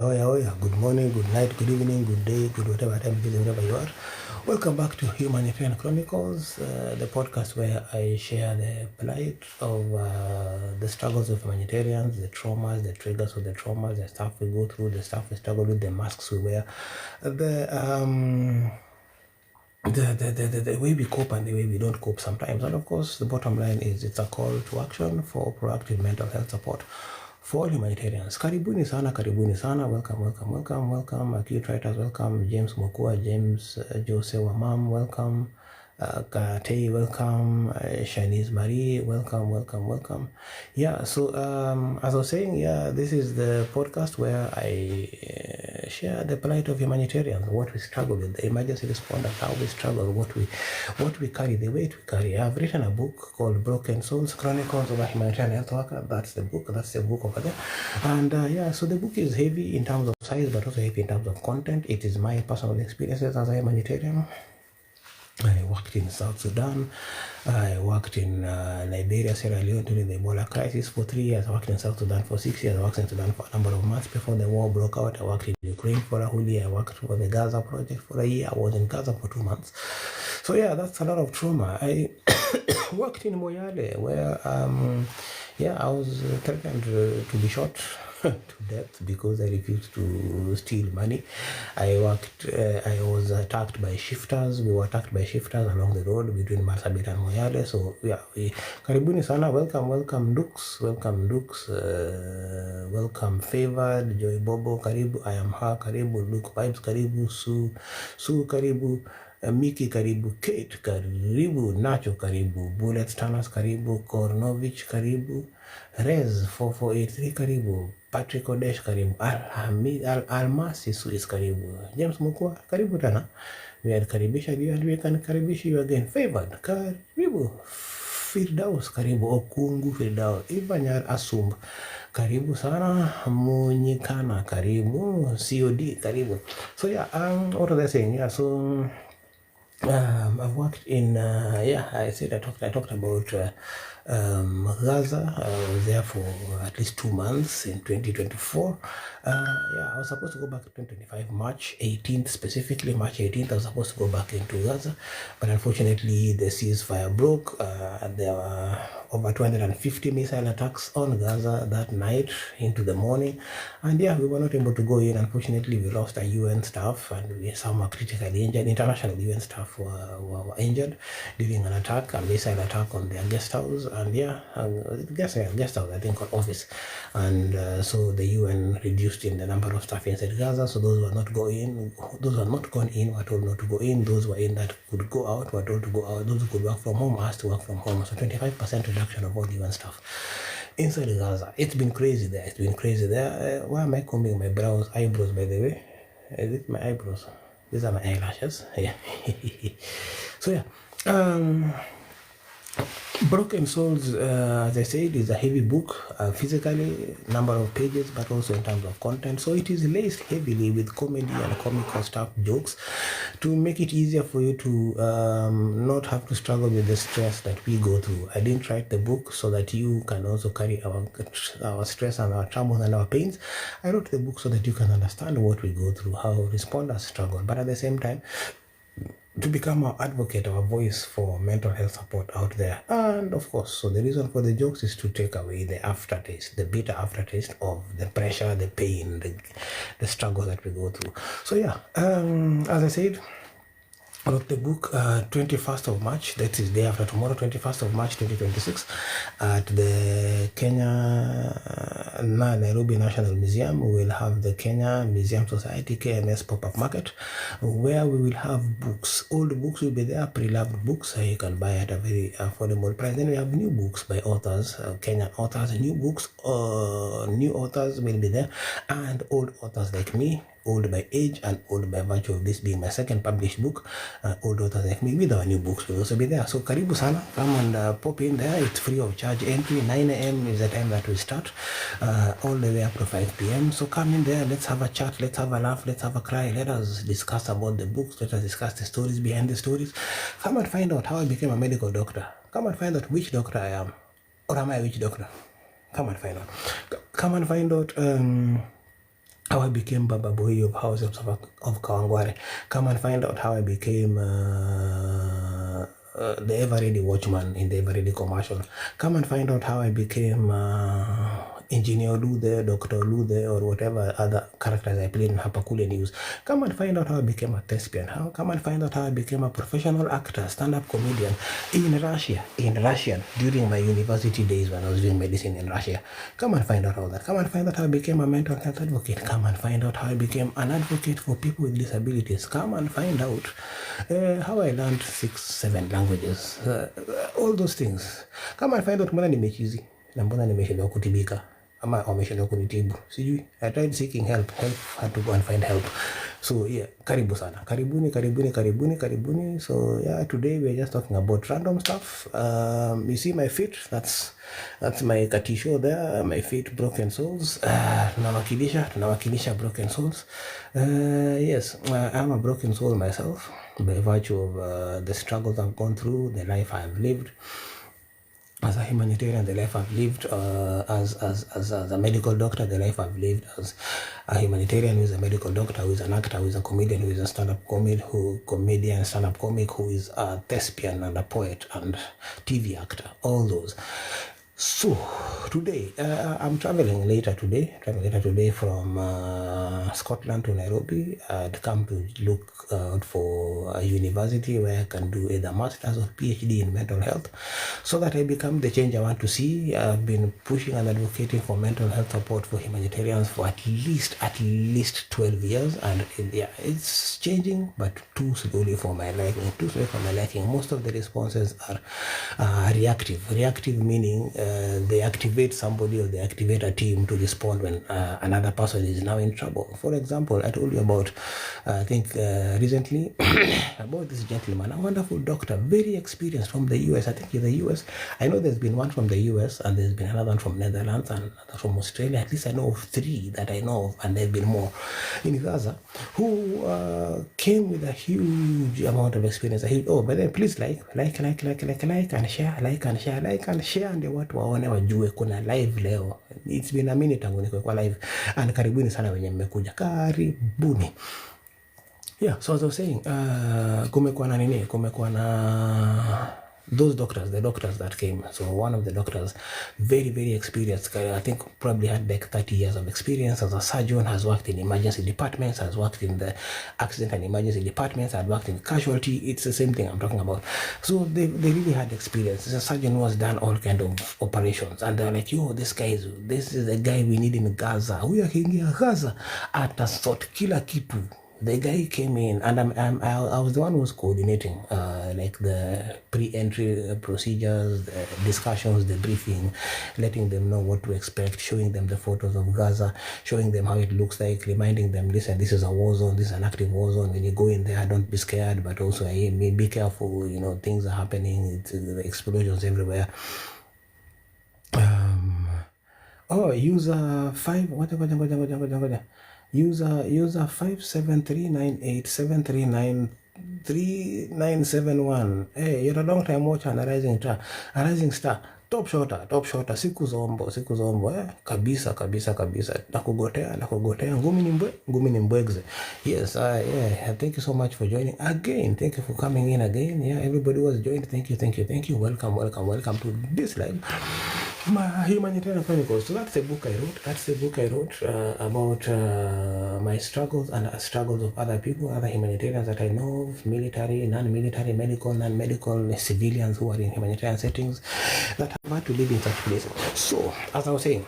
Oh yeah, oh yeah. Good morning, good night, good evening, good day, good whatever time it is, wherever you are. Welcome back to Humanitarian Chronicles, the podcast where I share the plight of the struggles of humanitarians, the traumas, the triggers of the traumas, the stuff we go through, the stuff we struggle with, the masks we wear, the way we cope and the way we don't cope sometimes. And of course, the bottom line is it's a call to action for proactive mental health support for humanitarians. Karibuni sana. Welcome. Acute writers, welcome. James Mokua, James Jose Wamam, welcome. Katei, welcome. Shanice Marie, welcome. Yeah, so as I was saying, yeah, this is the podcast where I share the plight of humanitarians, what we struggle with, the emergency responders, how we struggle, what we carry, the weight we carry. I've written a book called Broken Souls, Chronicles of a Humanitarian Health Worker. That's the book over there. And yeah, so the book is heavy in terms of size, but also heavy in terms of content. It is my personal experiences as a humanitarian. I worked in South Sudan. I worked in Liberia, Sierra Leone during the Ebola crisis for 3 years. I worked in South Sudan for 6 years. I worked in Sudan for a number of months before the war broke out. I worked in Ukraine for a whole year. I worked for the Gaza project for a year. I was in Gaza for 2 months. So yeah, that's a lot of trauma. I worked in Moyale where I was threatened to be shot to death because I refused to steal money. I was attacked by shifters. We were attacked by shifters along the road between Marsabit and Moyale. So yeah, karibuni sana. Welcome Dukes, welcome Favored, Joy Bobo, karibu. I am her, karibu. Luke Vibes, karibu. Sue, karibu. Miki, karibu. Kate, karibu. Nacho, karibu. Bullet Tanners, karibu. Kornovich, karibu. Rez 4483, karibu. Patrick Odesh, karibu. Almasi Suis, karibu. James Mukua, karibu tena. We had karibisha you and we can karibisha you again. Favored, karibu. Firdaus, karibu. Okungu Firdaus. Ivanyar Asumb, karibu sana. Munyikana, karibu. COD, karibu. So yeah, what was I saying? Yeah, so I've worked in I talked about Gaza. I was there for at least 2 months in 2024. I was supposed to go back in 2025, March 18th, specifically March 18th. I was supposed to go back into Gaza, but unfortunately the ceasefire broke. There were over 250 missile attacks on Gaza that night into the morning, and we were not able to go in. Unfortunately, we lost our UN staff, and some were critically injured. International UN staff were injured during an attack, a missile attack on their guest house, and guest house, I think, or office. And so the UN reduced in the number of staff inside Gaza. So those who are not going in, those who are not gone in were told not to go in. Those who were in that could go out were told to go out. Those who could work from home asked to work from home. So 25% reduction of all UN staff inside Gaza. It's been crazy there. Why am I combing my eyebrows, by the way? Is it my eyebrows? These are my eyelashes. Yeah. So Broken Souls, as I said, is a heavy book, physically, number of pages, but also in terms of content. So it is laced heavily with comedy and comical stuff, jokes, to make it easier for you to not have to struggle with the stress that we go through. I didn't write the book so that you can also carry our stress and our troubles and our pains. I wrote the book so that you can understand what we go through, how responders struggle, but at the same time, to become our advocate, our voice for mental health support out there. And of course, so the reason for the jokes is to take away the aftertaste, the bitter aftertaste of the pressure, the pain, the struggle that we go through. So as I said, I wrote the book 21st of March, that is day after tomorrow, 21st of March 2026, at the Nairobi National Museum. We will have the Kenya Museum Society KMS Pop-Up Market, where we will have books. Old books will be there, pre-loved books you can buy at a very affordable price. Then we have new books by authors, Kenyan authors, new authors will be there, and old authors like me, old by age and old by virtue of this being my second published book. Old authors like me with our new books will also be there. So karibu sana, come and pop in there. It's free of charge entry. 9 a.m. is the time that we start, all the way up to 5 p.m. So come in there, let's have a chat, let's have a laugh, let's have a cry, let us discuss about the books, let us discuss the stories behind the stories. Come and find out how I became a medical doctor. Come and find out which doctor I am, or am I which doctor? Come and find out. Come and find out how I became Baba Boy of House of Kawangware. Come and find out how I became the Ever-Ready Watchman in the Ever-Ready commercial. Come and find out how I became Engineer Lude, Dr. Lude, or whatever other characters I played in Hapakule News. Come and find out how I became a thespian. Come and find out how I became a professional actor, stand-up comedian in Russia, during my university days when I was doing medicine in Russia. Come and find out all that. Come and find out how I became a mental health advocate. Come and find out how I became an advocate for people with disabilities. Come and find out how I learned 6-7 languages. All those things. Come and find out mbona nimechizi na mbona nimeshindwa kutibika ama wameshindwa kunitibu. Sijui. I tried seeking help. Help had to go and find help. So yeah, karibu sana. Karibuni. So yeah, today we're just talking about random stuff. You see my feet? That's my Kati show there. My feet, broken souls. Tunawakilisha broken souls. Yes, I'm a broken soul myself by virtue of the struggles I've gone through, the life I've lived. As a humanitarian, the life I've lived, as a medical doctor, the life I've lived as a humanitarian who is a medical doctor, who is an actor, who is a comedian, who is a stand-up comedian, stand-up comic, who is a thespian and a poet and TV actor, all those. So today, I'm traveling later today from Scotland to Nairobi. I'd come to look out for a university where I can do either master's or PhD in mental health, so that I become the change I want to see. I've been pushing and advocating for mental health support for humanitarians for at least 12 years, and yeah, it's changing, but too slowly for my liking. Most of the responses are reactive meaning they activate somebody or they activate a team to respond when another person is now in trouble. For example, I told you about I think recently about this gentleman, a wonderful doctor, very experienced, from the US. I think in the US, I know there's been one from the US and there's been another one from Netherlands and another from Australia. At least I know of 3 that I know of, and there've been more in Gaza, who came with a huge amount of experience. But then please like and share, ndio watu waone wajue kuna live leo. It's been a minute tangu niko kwa live, and karibuni sana wenye mmekuja, karibuni. Yeah, so as I was saying, kumekuwa na those doctors, the doctors that came. So one of the doctors, very, very experienced, I think probably had like 30 years of experience as a surgeon, has worked in emergency departments, has worked in the accident and emergency departments, had worked in casualty. It's the same thing I'm talking about. So they really had experience. It's a surgeon who has done all kind of operations, and they're like, this is the guy we need in Gaza. Huyu akiingia Gaza atasort kila kitu. The guy came in, and I was the one who was coordinating like the pre-entry procedures, the discussions, the briefing, letting them know what to expect, showing them the photos of Gaza, showing them how it looks like, reminding them, listen, this is a war zone, this is an active war zone. When you go in there, don't be scared, but also be careful, things are happening, the explosions everywhere. User 5, user 57398739391. Hey, you're a long time watcher and a rising star. Top shorter, siku zombo, kabisa, nakugotea, ngumi ni mbwegze. Yes, yeah, thank you so much for joining again. Thank you for coming in again. Yeah, everybody was joined. Thank you. Welcome to this live. My Humanitarian Chronicles. So that's the book I wrote about my struggles and struggles of other people, other humanitarians that I know of, military, non-military, medical, non-medical, civilians who are in humanitarian settings that have had to live in such places. So, as I was saying,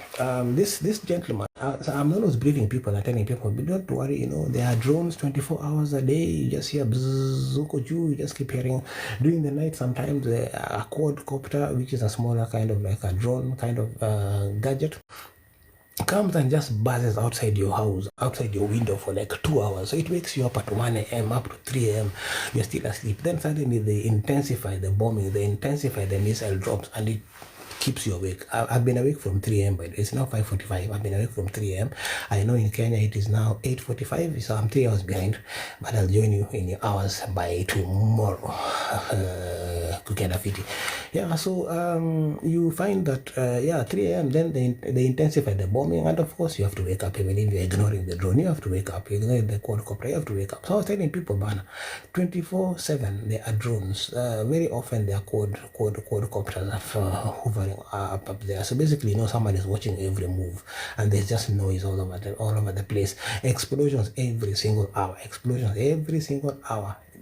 this gentleman, I'm always briefing people and telling people, but don't worry, there are drones 24 hours a day. You just hear bzzz, you just keep hearing. During the night, sometimes a quadcopter, which is a smaller kind of like a drone kind of gadget, comes and just buzzes outside your house, outside your window for like 2 hours. So it wakes you up at 1 a.m. up to 3 a.m. You're still asleep. Then suddenly they intensify the bombing, they intensify the missile drops, and it keeps you awake. I've been awake from 3 a.m. but it's now 5:45. I've been awake from 3 a.m. I know in Kenya it is now 8:45, so I'm 3 hours behind, but I'll join you in your hours by tomorrow. kukenda fiti. Yeah, so you find that 3 a.m. then they intensify the bombing, and of course you have to wake up. Even if you're ignoring the drone, you have to wake up. You're ignoring the quadcopter, you have to wake up. So I was telling people, bana, 24/7 there are drones. Very often they are quadcopters hovering up there. So basically, someone is watching every move, and there's just noise all over the place. Explosions every single hour.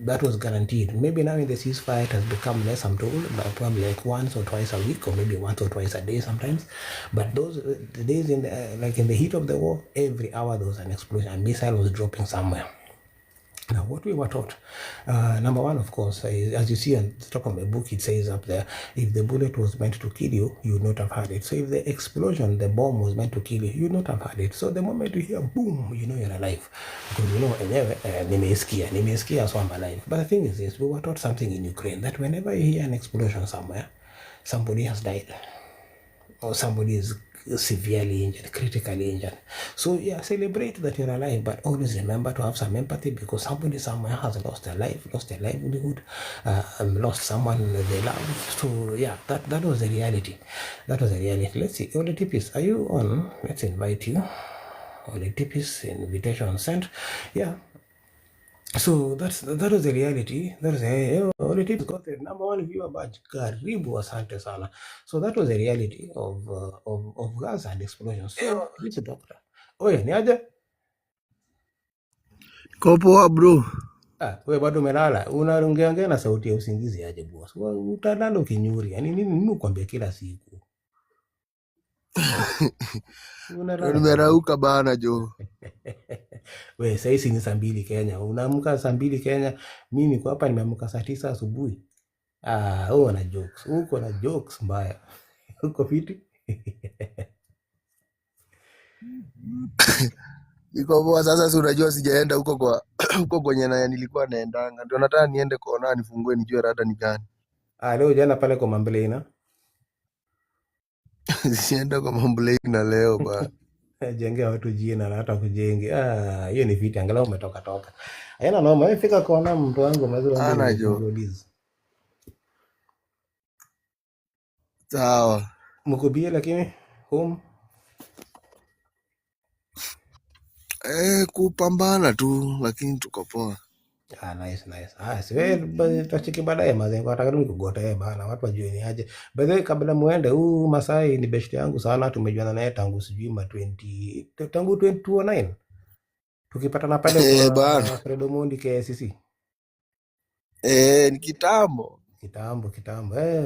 That was guaranteed. Maybe now in the ceasefire it has become less, I'm told, but probably like once or twice a week, or maybe once or twice a day sometimes. But those the days in the heat of the war, every hour there was an explosion. A missile was dropping somewhere. Now, what we were taught, number one, of course, is, as you see on the top of my book, it says up there, if the bullet was meant to kill you, you would not have had it. So if the explosion, the bomb was meant to kill you, you would not have had it. So the moment you hear boom, you know you're alive. Because nimesikia, so I'm alive. But the thing is this, we were taught something in Ukraine, that whenever you hear an explosion somewhere, somebody has died, or somebody is severely injured, critically injured. So yeah, celebrate that you're alive, but always remember to have some empathy, because somebody somewhere has lost their life, lost their livelihood, lost someone they love. So yeah, that was the reality. Let's see, Ole Tipis, are you on? Let's invite you. Ole Tipis, invitation sent. Yeah. So that was the reality. That is Ole Tipis got the #1 viewer badge. Karibu, asante sana. So that was the reality of Gaza and explosions. So this doctor. Oye, ni aje? Poa bro. Wewe bado umelala. Unaongea na sauti ya usingizi aje boss? Utalala ukinyuri. Yaani nini ukwambia kila siku? Nimerauka bana jo. Wewe sasa hizi ni saa 2 Kenya. Unaamka saa 2 Kenya. Mimi niko hapa nimeamka saa 9 asubuhi. Uko na jokes mbaya. Uko fiti? Iko poa sasa, si unajua sijaenda huko kwa huko kwenye nilikuwa naendanga. Ndio nataka niende kuona nifungue nijue rada ni gani. Leo jana pale kwa Mamblena. Sienda kwa Mamblena leo ba. Jengea watu jina na hata kujenge. Hiyo ni vita, angalau umetoka. Haina noma, wewe fika kuona mtu wangu mazuri wangu. Sawa. Mkubie lakini home. Kupambana tu lakini tuko poa. Nice. Siwe tutacheki baadaye mazengo, nataka nikugotea bana, watu wajue ni aje. By the way, kabla muende, Masai ni best yangu sana, tumejuana naye tangu sijui tangu 2009. Tukipatana pale kwa Fredo Mondi KCC. Ni kitambo.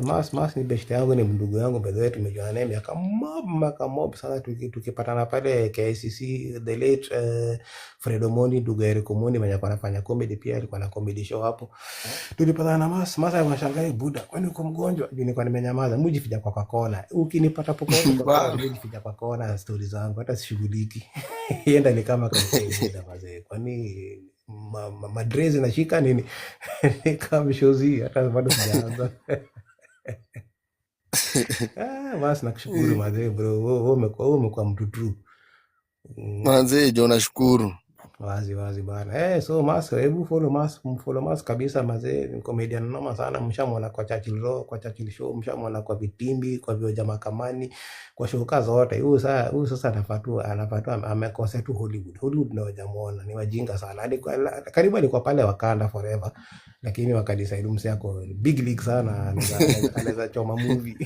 Mas ni best yangu, ni ndugu yangu, by the way tumejuana naye miaka mob sana, tukipatana pale KCC. The late Fredo Mondi, ndugu ya Eric Mondi mwenye anafanya comedy, pia alikuwa na comedy show hapo. Tulipatana na Mas anashangaa, buda kwani uko mgonjwa? Juu nilikuwa nimenyamaza, mujifija kwa kona. Ukinipata popote mujifija kwa kona, stories zangu hata sishughuliki. Yenda ni kama kawaida mazee. Kwani madrezi na shika nini? Kama shozi hata bado sijaanza. Basi nakushukuru mazee bro. Wewe umekuwa mtu true. Manze jo, nashukuru. Wazi bana. So Mas, hebu follow Mas kabisa mazee, ni comedian noma sana. Mshamwona kwa Churchill show, mshamwona kwa Vitimbi, kwa Vioja Makamani, kwa show kazi zote. Huyu sasa anafatua amekosa tu Hollywood ndio hajamuona, ni wajinga sana. Karibu alikuwa pale Wakanda forever, lakini wakadecide mse yako big league sana, anaweza choma movie.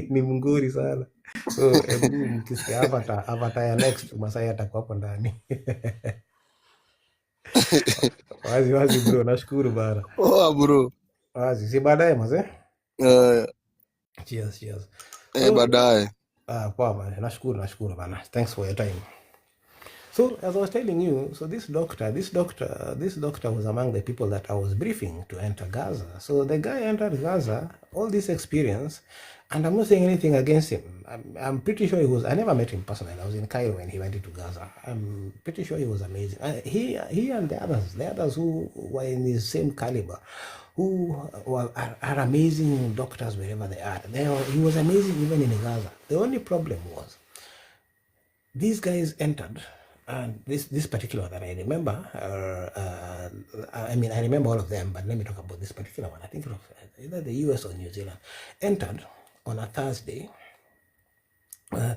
Ni mnguri sana. So mkisikia Avatar ya next Masai atakuwa hapo ndani. Wazi bro, nashukuru bana. Bro. Wazi, si baadaye mazee. Cheers. Baadaye. Poa bana, nashukuru bana. Thanks for your time. So as I was telling you, so this doctor was among the people that I was briefing to enter Gaza. So the guy entered Gaza, all this experience, and I'm not saying anything against him. I'm pretty sure I never met him personally. I was in Cairo when he went into Gaza. I'm pretty sure he was amazing. He and the others who were in the same caliber, who are amazing doctors wherever they are. He was amazing even in Gaza. The only problem was, these guys entered And this particular one that I remember, I remember all of them, but let me talk about this particular one. I think it was either the US or New Zealand. Entered on a Thursday.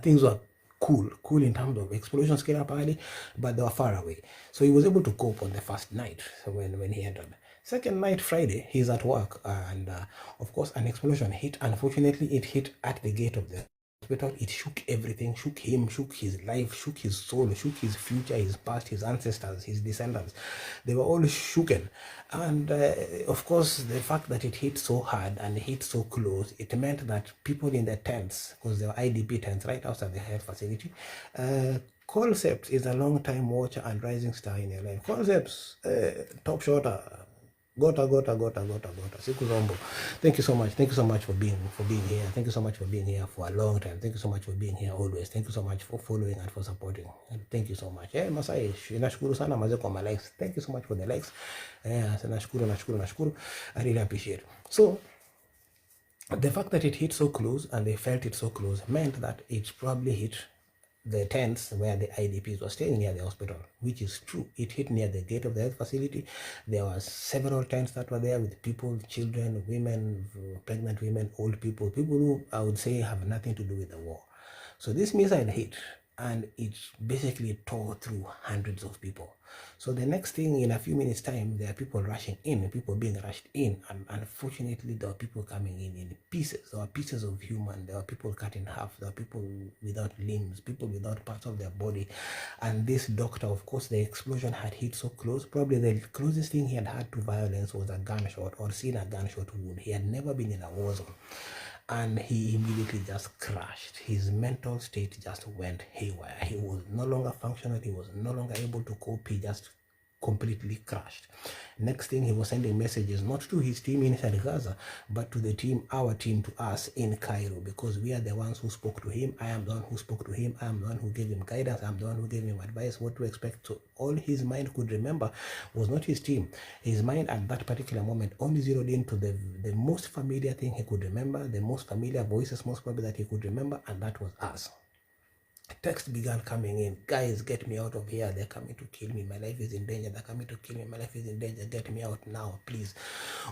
Things were cool in terms of explosions came up early, but they were far away. So he was able to cope on the first night when he entered. Second night, Friday, he's at work, and of course, an explosion hit. Unfortunately, it hit at the gate of the hospital. It shook everything, shook him, shook his life, shook his soul, shook his future, his past, his ancestors, his descendants. They were all shooken. And of course, the fact that it hit so hard and hit so close, it meant that people in the tents, because there were IDP tents right outside the health facility, Concepts is a long-time watcher and rising star in your life. Concepts, top shotter. Gota. Siku Zombo. Thank you so much. Thank you so much for being here. Thank you so much for being here for a long time. Thank you so much for being here always. Thank you so much for following and for supporting. And thank you so much. Masai, nashukuru sana maze kwa my likes. Thank you so much for the likes. Nashukuru. I really appreciate it. So the fact that it hit so close and they felt it so close meant that it probably hit the tents where the IDPs were staying near the hospital, which is true. It hit near the gate of the health facility. There were several tents that were there with people, children, women, pregnant women, old people who I would say have nothing to do with the war. So this missile hit and it basically tore through hundreds of people. So the next thing, in a few minutes time, there are people rushing in, people being rushed in, and unfortunately there are people coming in pieces. There are pieces of human, there are people cut in half, there are people without limbs, people without parts of their body. And this doctor, of course, the explosion had hit so close. Probably the closest thing he had to violence was a gunshot or seen a gunshot wound. He had never been in a war zone. And he immediately just crashed. His mental state just went haywire. He was no longer functional. He was no longer able to cope. He just completely crashed. Next thing, he was sending messages not to his team inside Gaza, but to the team, our team, to us in Cairo, because we are the ones who spoke to him. I am the one who spoke to him. I am the one who gave him guidance. I am the one who gave him advice, what to expect. So all his mind could remember was not his team. His mind at that particular moment only zeroed into the most familiar thing he could remember, the most familiar voices most probably that he could remember, and that was us. Text began coming in. Guys, get me out of here. They're coming to kill me. My life is in danger. They're coming to kill me. My life is in danger. Get me out now, please.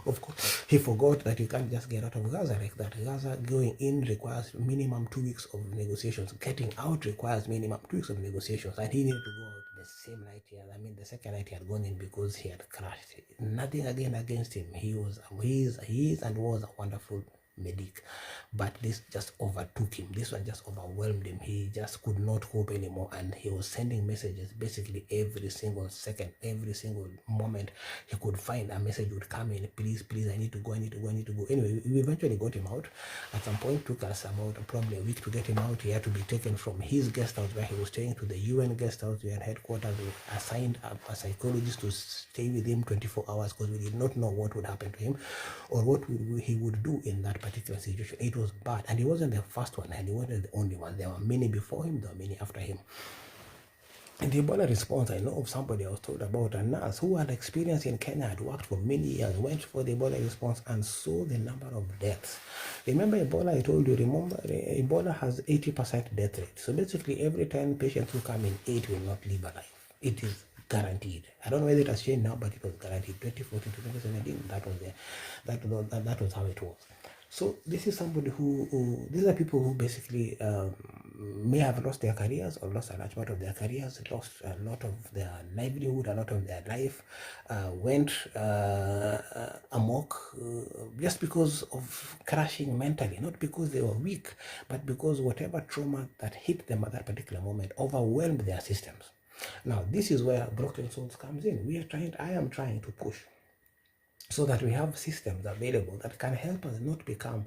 Of course, he forgot that you can't just get out of Gaza like that. Gaza going in requires minimum 2 weeks of negotiations. Getting out requires minimum 2 weeks of negotiations. And he needed to go out the same night here. The second night he had gone in because he had crashed. Nothing again against him. He is and was a wonderful medic, but this just overtook him. This one just overwhelmed him. He just could not cope anymore, and he was sending messages basically every single second, every single moment he could find. A message would come in, please, I need to go. Anyway, we eventually got him out. At some point, took us about probably a week to get him out. He had to be taken from his guest house where he was staying to the UN guest house, UN headquarters. We assigned a psychologist to stay with him 24 hours because we did not know what would happen to him or what he would do in that particular situation. It was bad, and he wasn't the first one, and he wasn't the only one. There were many before him, there were many after him. In the Ebola response, I know of somebody I was told about, a nurse who had experience in Kenya, had worked for many years, went for the Ebola response and saw the number of deaths. Remember Ebola, I told you, Ebola has 80% death rate. So basically every 10 patients who come in, 8 will not live alive. It is guaranteed. I don't know whether it has changed now, but it was guaranteed. 2014 to 2017, that was how it was. So this is somebody these are people who basically may have lost their careers or lost a large part of their careers, lost a lot of their livelihood, a lot of their life, went amok just because of crashing mentally, not because they were weak, but because whatever trauma that hit them at that particular moment overwhelmed their systems. Now, this is where Broken Souls comes in. I am trying to push so that we have systems available that can help us not become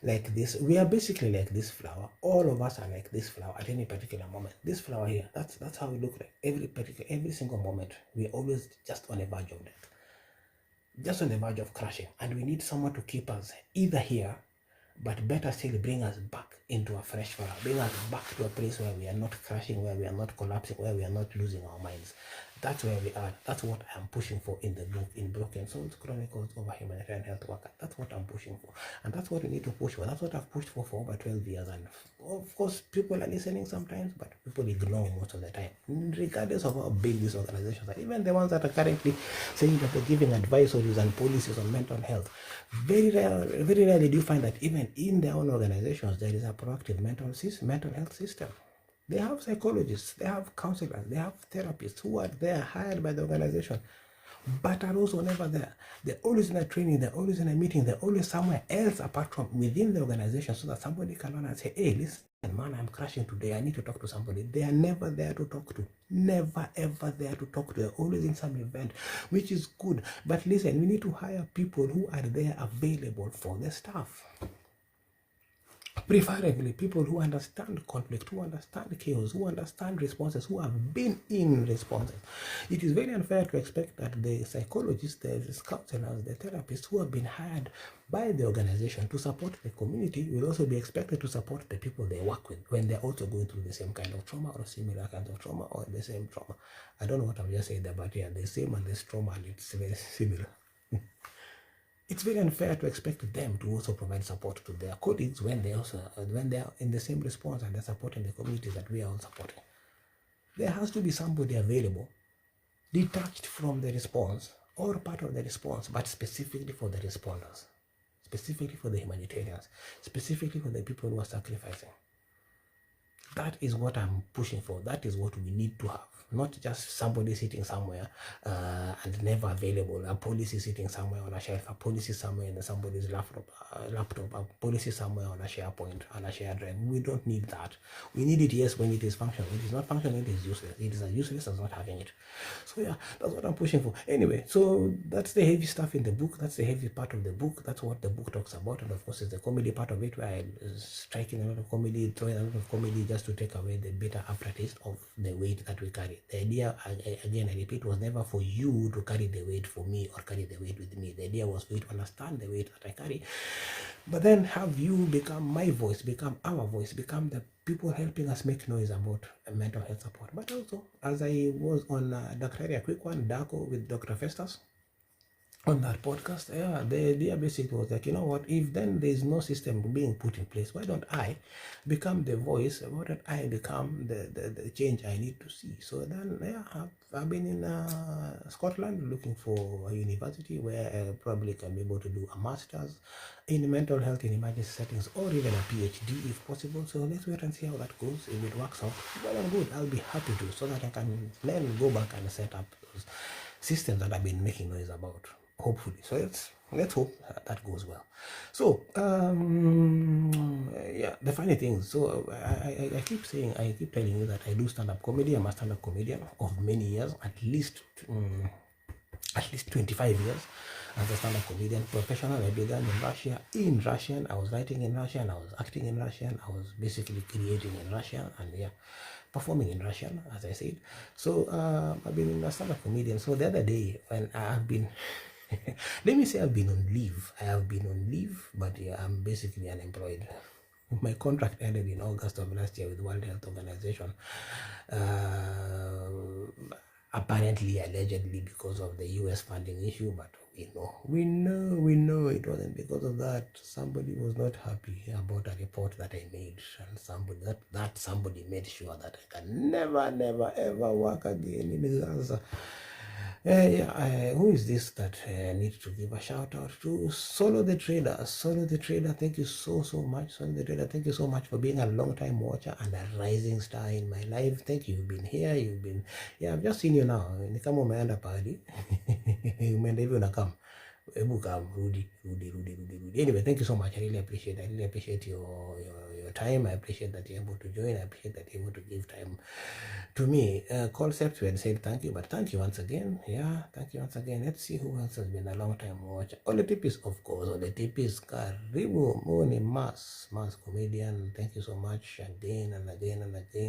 like this. We are basically like this flower. All of us are like this flower at any particular moment. This flower here, that's how we look like. Every single moment, we're always just on the verge of death, just on the verge of crashing, and we need someone to keep us either here But better still, bring us back into a fresh fire. Bring us back to a place where we are not crashing, where we are not collapsing, where we are not losing our minds. That's where we are. That's what I'm pushing for in the book, in Broken Souls Chronicles of a Humanitarian Health Worker. That's what I'm pushing for. And that's what we need to push for. That's what I've pushed for over 12 years. And of course, people are listening sometimes, but people ignore most of the time. Regardless of how big these organizations are, even the ones that are currently saying that they're giving advisories and policies on mental health, very rarely do you find that even in their own organizations, there is a proactive mental health system. They have psychologists, they have counselors, they have therapists who are there, hired by the organization, but are also never there. They're always in a training, they're always in a meeting, they're always somewhere else apart from within the organization, so that somebody can run and say, hey, listen, man, I'm crashing today, I need to talk to somebody. They are never there to talk to. Never ever there to talk to. They're always in some event, which is good. But listen, we need to hire people who are there available for the staff. Preferably people who understand conflict, who understand chaos, who understand responses, who have been in responses. It is very unfair to expect that the psychologists, the counselors, the therapists who have been hired by the organization to support the community will also be expected to support the people they work with when they're also going through the same kind of trauma or similar kinds of trauma or the same trauma. I don't know what I've just said there, but yeah, the same and this trauma, and it's very similar. It's very unfair to expect them to also provide support to their colleagues when they are in the same response and they're supporting the community that we are all supporting. There has to be somebody available, detached from the response or part of the response, but specifically for the responders, specifically for the humanitarians, specifically for the people who are sacrificing. That is what I'm pushing for. That is what we need to have. Not just somebody sitting somewhere and never available. A policy sitting somewhere on a shelf, a policy somewhere in somebody's laptop, a policy somewhere on a SharePoint, on a shared drive. We don't need that. We need it, yes, when it is functional. It is not functional, it is useless. It is as useless as not having it. So yeah, that's what I'm pushing for. Anyway, so that's the heavy stuff in the book. That's the heavy part of the book. That's what the book talks about. And of course, it's the comedy part of it where I striking a lot of comedy, throwing a lot of comedy just to take away the bitter aftertaste of the weight that we carry. The idea, again, I repeat, was never for you to carry the weight for me or carry the weight with me. The idea was for you to understand the weight that I carry, but then have you become my voice, become our voice, become the people helping us make noise about mental health support. But also, as I was on Dr. A quick one, Darko with Dr. Festus, on that podcast, yeah, the idea basically was like, you know what, if then there's no system being put in place, why don't I become the voice? Why don't I become the change I need to see? So then, yeah, I've been in Scotland looking for a university where I probably can be able to do a master's in mental health in emergency settings, or even a PhD if possible. So let's wait and see how that goes. If it works out, well and good, I'll be happy to, so that I can then go back and set up those systems that I've been making noise about. Hopefully. So let's hope that goes well. So yeah, the funny thing, so I keep telling you that I do stand-up comedy. I'm a stand-up comedian of many years, at least 25 years as a stand-up comedian professional. I began in Russia, in Russian. I was writing in Russian, I was acting in Russian, I was basically creating in Russian, and yeah, performing in Russian, as I said. So I've been a stand-up comedian. So the other day, when I have been let me say I've been on leave. I have been on leave, but yeah, I'm basically unemployed. My contract ended in August of last year with World Health Organization. Apparently, allegedly, because of the US funding issue, but we know it wasn't because of that. Somebody was not happy about a report that I made, and somebody made sure that I can never ever work again in Gaza. Who is this that I need to give a shout out to? Solo the Trader. Thank you so much. Solo the Trader, thank you so much for being a long time watcher and a rising star in my life. Thank you. You've been here. I've just seen you now. Ni kama umeenda pahali. Umeenda hivi unakam. Rudy. Anyway, thank you so much. I really appreciate your time. I appreciate that you're able to join. I appreciate that you're able to give time to me. Concepts, we had said thank you, but thank you once again. Yeah, thank you once again. Let's see who else has been a long time watcher. All the tipis, of course. All the tipis. Karibu Moni Mas comedian. Thank you so much again and again.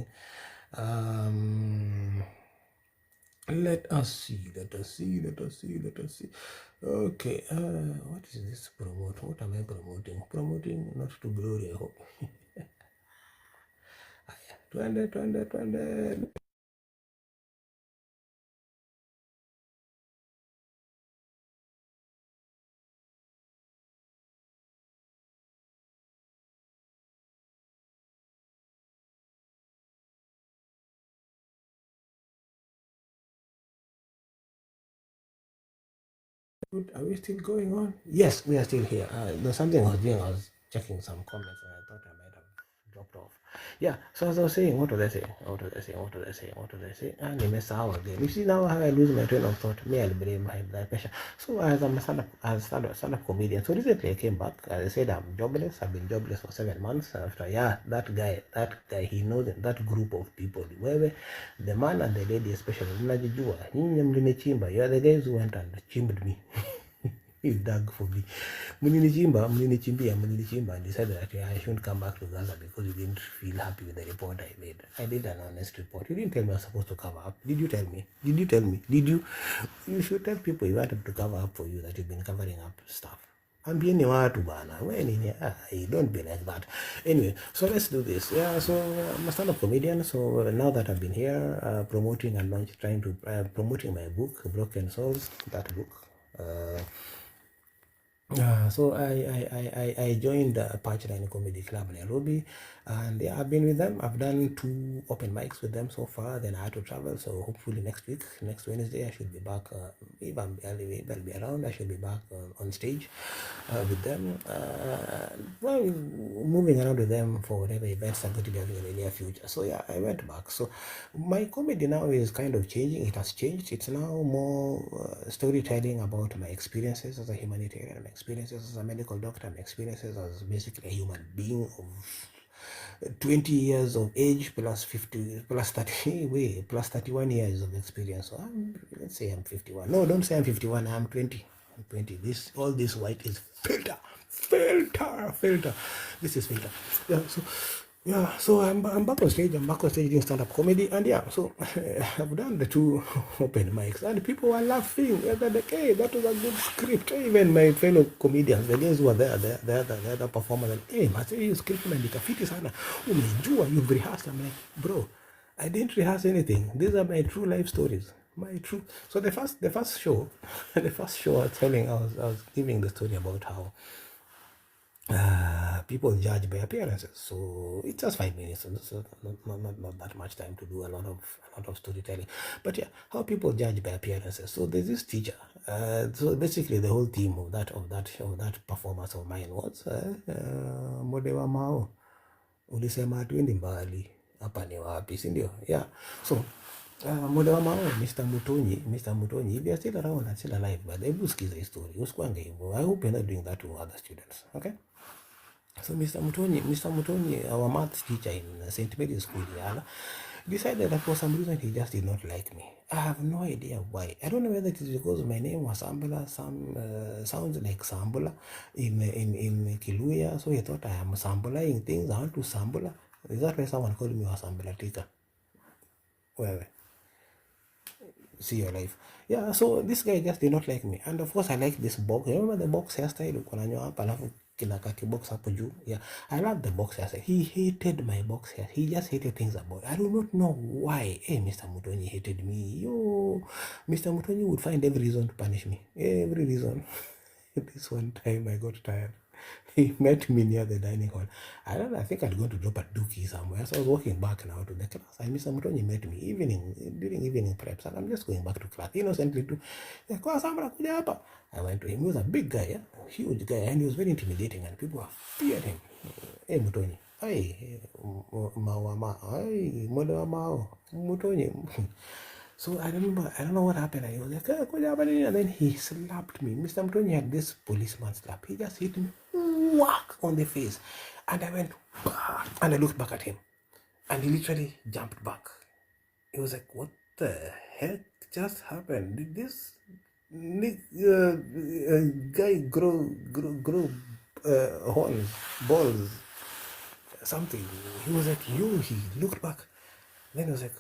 Let us see, let us see, let us see, let us see. Okay, what is this promote? What am I promoting? Promoting not to glory, I hope. 20, 20, 20. Good. Are we still going on? Yes, we are still here. There's something I was doing. I was checking some comments and I thought I might have dropped off. Yeah, so as I was saying, what was I saying? What was I saying? What was I saying? What was I saying? And I messed out again. You see now how I lose my train of thought. Me, I'll blame my blood pressure. So as I'm a stand-up comedian, so recently I came back. As I said, I'm jobless. I've been jobless for 7 months. After that guy, he knows that group of people. Where the man and the lady especially, mnajijua, nyinyi mlinichimba. You are the guys who went and chimbed me. He dug for me. Mlinichimbia, and decided that I shouldn't come back to Gaza because you didn't feel happy with the report I made. I did an honest report. You didn't tell me I was supposed to cover up. Did you tell me? Did you tell me? Did you? You should tell people you wanted to cover up for you that you've been covering up stuff. Ambieni watu bana, don't be like that. Anyway, so let's do this. Yeah, so I'm a stand-up comedian. So now that I've been here promoting and trying to promoting my book, Broken Souls, that book. So I joined the Punchline Comedy Club Nairobi, and yeah, I've been with them. I've done 2 open mics with them so far. Then I had to travel, so hopefully next week, next Wednesday, I should be back. If I'll be around, I should be back on stage with them. Well, moving around with them for whatever events I'm going to be having in the near future. So yeah, I went back. So my comedy now is kind of changing. It has changed. It's now more storytelling about my experiences as a humanitarian, my experiences as a medical doctor, my experiences as basically a human being of 20 years of age plus 50 plus 30 plus 31 years of experience. So let's say I'm 51. No, don't say I'm 51. I'm 20. I'm 20. This all this white is filter. This is filter. So I'm back on stage. I'm back on stage doing stand-up comedy, and yeah, so I've done the 2 open mics, and people were laughing. They're like, hey, that was a good script. Even my fellow comedians, the guys who were there, the other performers, and hey, must you script umeandika fiti sana, umejua, you've rehearsed. I'm like, bro, I didn't rehearse anything. These are my true life stories. My true. So the first show, the first show I was giving the story about how people judge by appearances. So it's just 5 minutes, so not that much time to do a lot of storytelling. But yeah, how people judge by appearances. So there's this teacher. So basically the whole theme of that performance of mine was Mode wa Mao, ulisema hatuendi mbali, hapa ni wapi, si ndio? Yeah. So Mode wa Mao, Mr. Mutonyi, if you're still around and still alive, but hebu sikiza hii story. Usikwange hivyo. I hope you're not doing that to other students. Okay? So Mr. Mutonyi, our maths teacher in St. Mary's School, Yala, decided that for some reason he just did not like me. I have no idea why. I don't know whether it is because my name was Sambula, sounds like Sambula in Kiluya, so he thought I am Sambulaing things. I want to Sambula. Is that why someone called me a Sambula Tika? Well, see your life. Yeah, so this guy just did not like me. And of course I like this box. Remember the box hairstyle? Kinaka box hapo juu. Yeah, I love the box hairstyle. He hated my box hair. He just hated things about it. I do not know why. Hey, Mr. Mutonyi hated me. Mr. Mutonyi would find every reason to punish me. Every reason. This one time I got tired. He met me near the dining hall. I don't know, I think I'd gone to drop a dookie somewhere. So I was walking back now to the class. And Mr. Mutonyi met me during evening preps. And I'm just going back to class innocently to, I went to him. He was a big guy, yeah? Huge guy. And he was very intimidating. And people were feared him. Hey, Mutonyi. Hey, Mutonyi. So I don't know what happened. I was like, and then he slapped me. Mr. Mtonyi had this policeman slap. He just hit me, whack, on the face. And I went, bah, and I looked back at him. And he literally jumped back. He was like, what the heck just happened? Did this guy grow horns, balls, something? He was like, he looked back. Then he was like,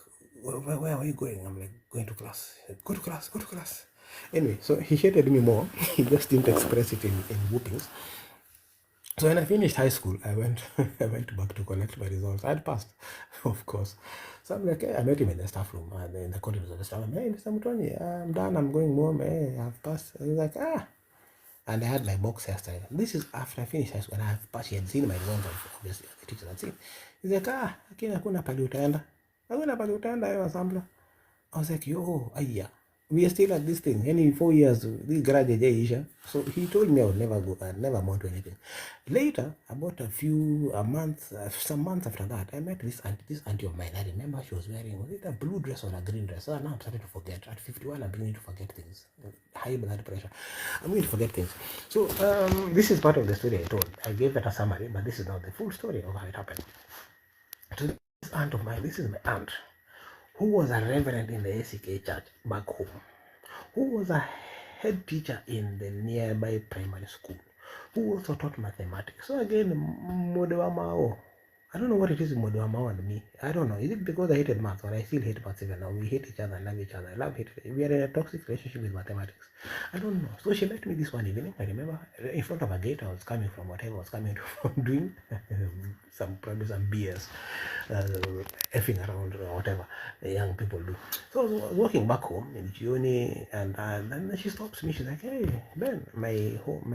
where are you going? I'm like, going to class. Go to class, go to class. Anyway, so he hated me more. He just didn't express it in whoopings. So when I finished high school, I went I went back to collect my results. I had passed, of course. So I'm like, hey, I met him in the staff room, in the corridors of the staff room. Hey, Mr. Mutoni, I'm done. I'm going home. Hey, I've passed. And he's like, and I had my box hairstyle. This is after I finished high school, and I have passed. He had seen my results, obviously, the teacher had seen. He's like, lakini hakuna pali utaenda. Hakuna pali utaenda, yo assembler. I was like, yo, yeah, we are still at this thing. Any 4 years, this garage Isha. So he told me I would never go, I'd never amount to anything. Later, about some months after that, I met this auntie of mine. I remember she was wearing, was it a blue dress or a green dress? So now I'm starting to forget. At 51, I'm beginning to forget things. High blood pressure. I'm going to forget things. So this is part of the story I told. I gave it a summary, but this is not the full story of how it happened. So this aunt of mine, this is my aunt, who was a reverend in the ACK church back home, who was a head teacher in the nearby primary school, who also taught mathematics. So again, Modewa Mao. I don't know what it is with Modewa Mao and me. I don't know. Is it because I hated math or I still hate math even now? We hate each other and love each other. I love it. We are in a toxic relationship with mathematics. I don't know. So she met me this one evening. I remember in front of a gate. I was coming from whatever I was coming from doing probably some BS, effing around or whatever the young people do. So I was walking back home in Gioni, and then she stops me. She's like, "Hey, Ben, my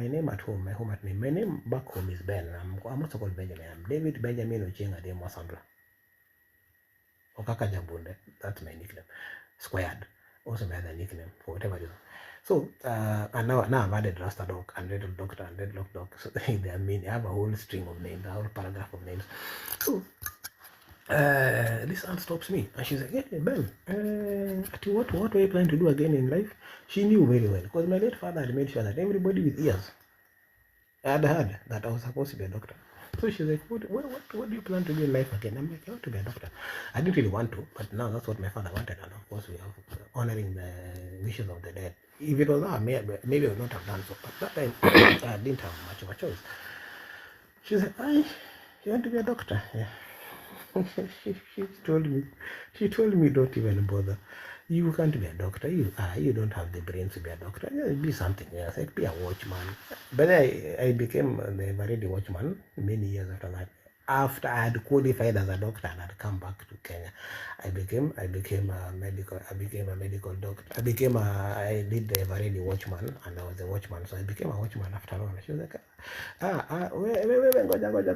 name at home, my name back home is Ben. I'm also called Benjamin. I'm David Benjamin Ochenga de Mwasandra. Okaka Jambunde. That's my nickname. Squared. Also my other nickname for whatever reason. So and now I've added Rasta Dog and Red Doctor and Red Lock Dog. So they I have a whole string of names, a whole paragraph of names. So this aunt stops me and she's like, "Hey Ben, what are you planning to do again in life?" She knew very well because my late father had made sure that everybody with ears had heard that I was supposed to be a doctor. So she's like, what do you plan to do in life again? I'm like, I want to be a doctor. I didn't really want to, but now that's what my father wanted, and of course we are honoring the wishes of the dead. If it was maybe I would not have done so, but that time I didn't have much of a choice. She said, you want to be a doctor? Yeah. she told me don't even bother. You can't be a doctor. You don't have the brains to be a doctor. Be something else. Like be a watchman. But I became the Eveready watchman many years after that. After I had qualified as a doctor and had come back to Kenya, I became a medical doctor. I did the Eveready watchman, and I was a watchman, so I became a watchman after all. She was like, ngoja,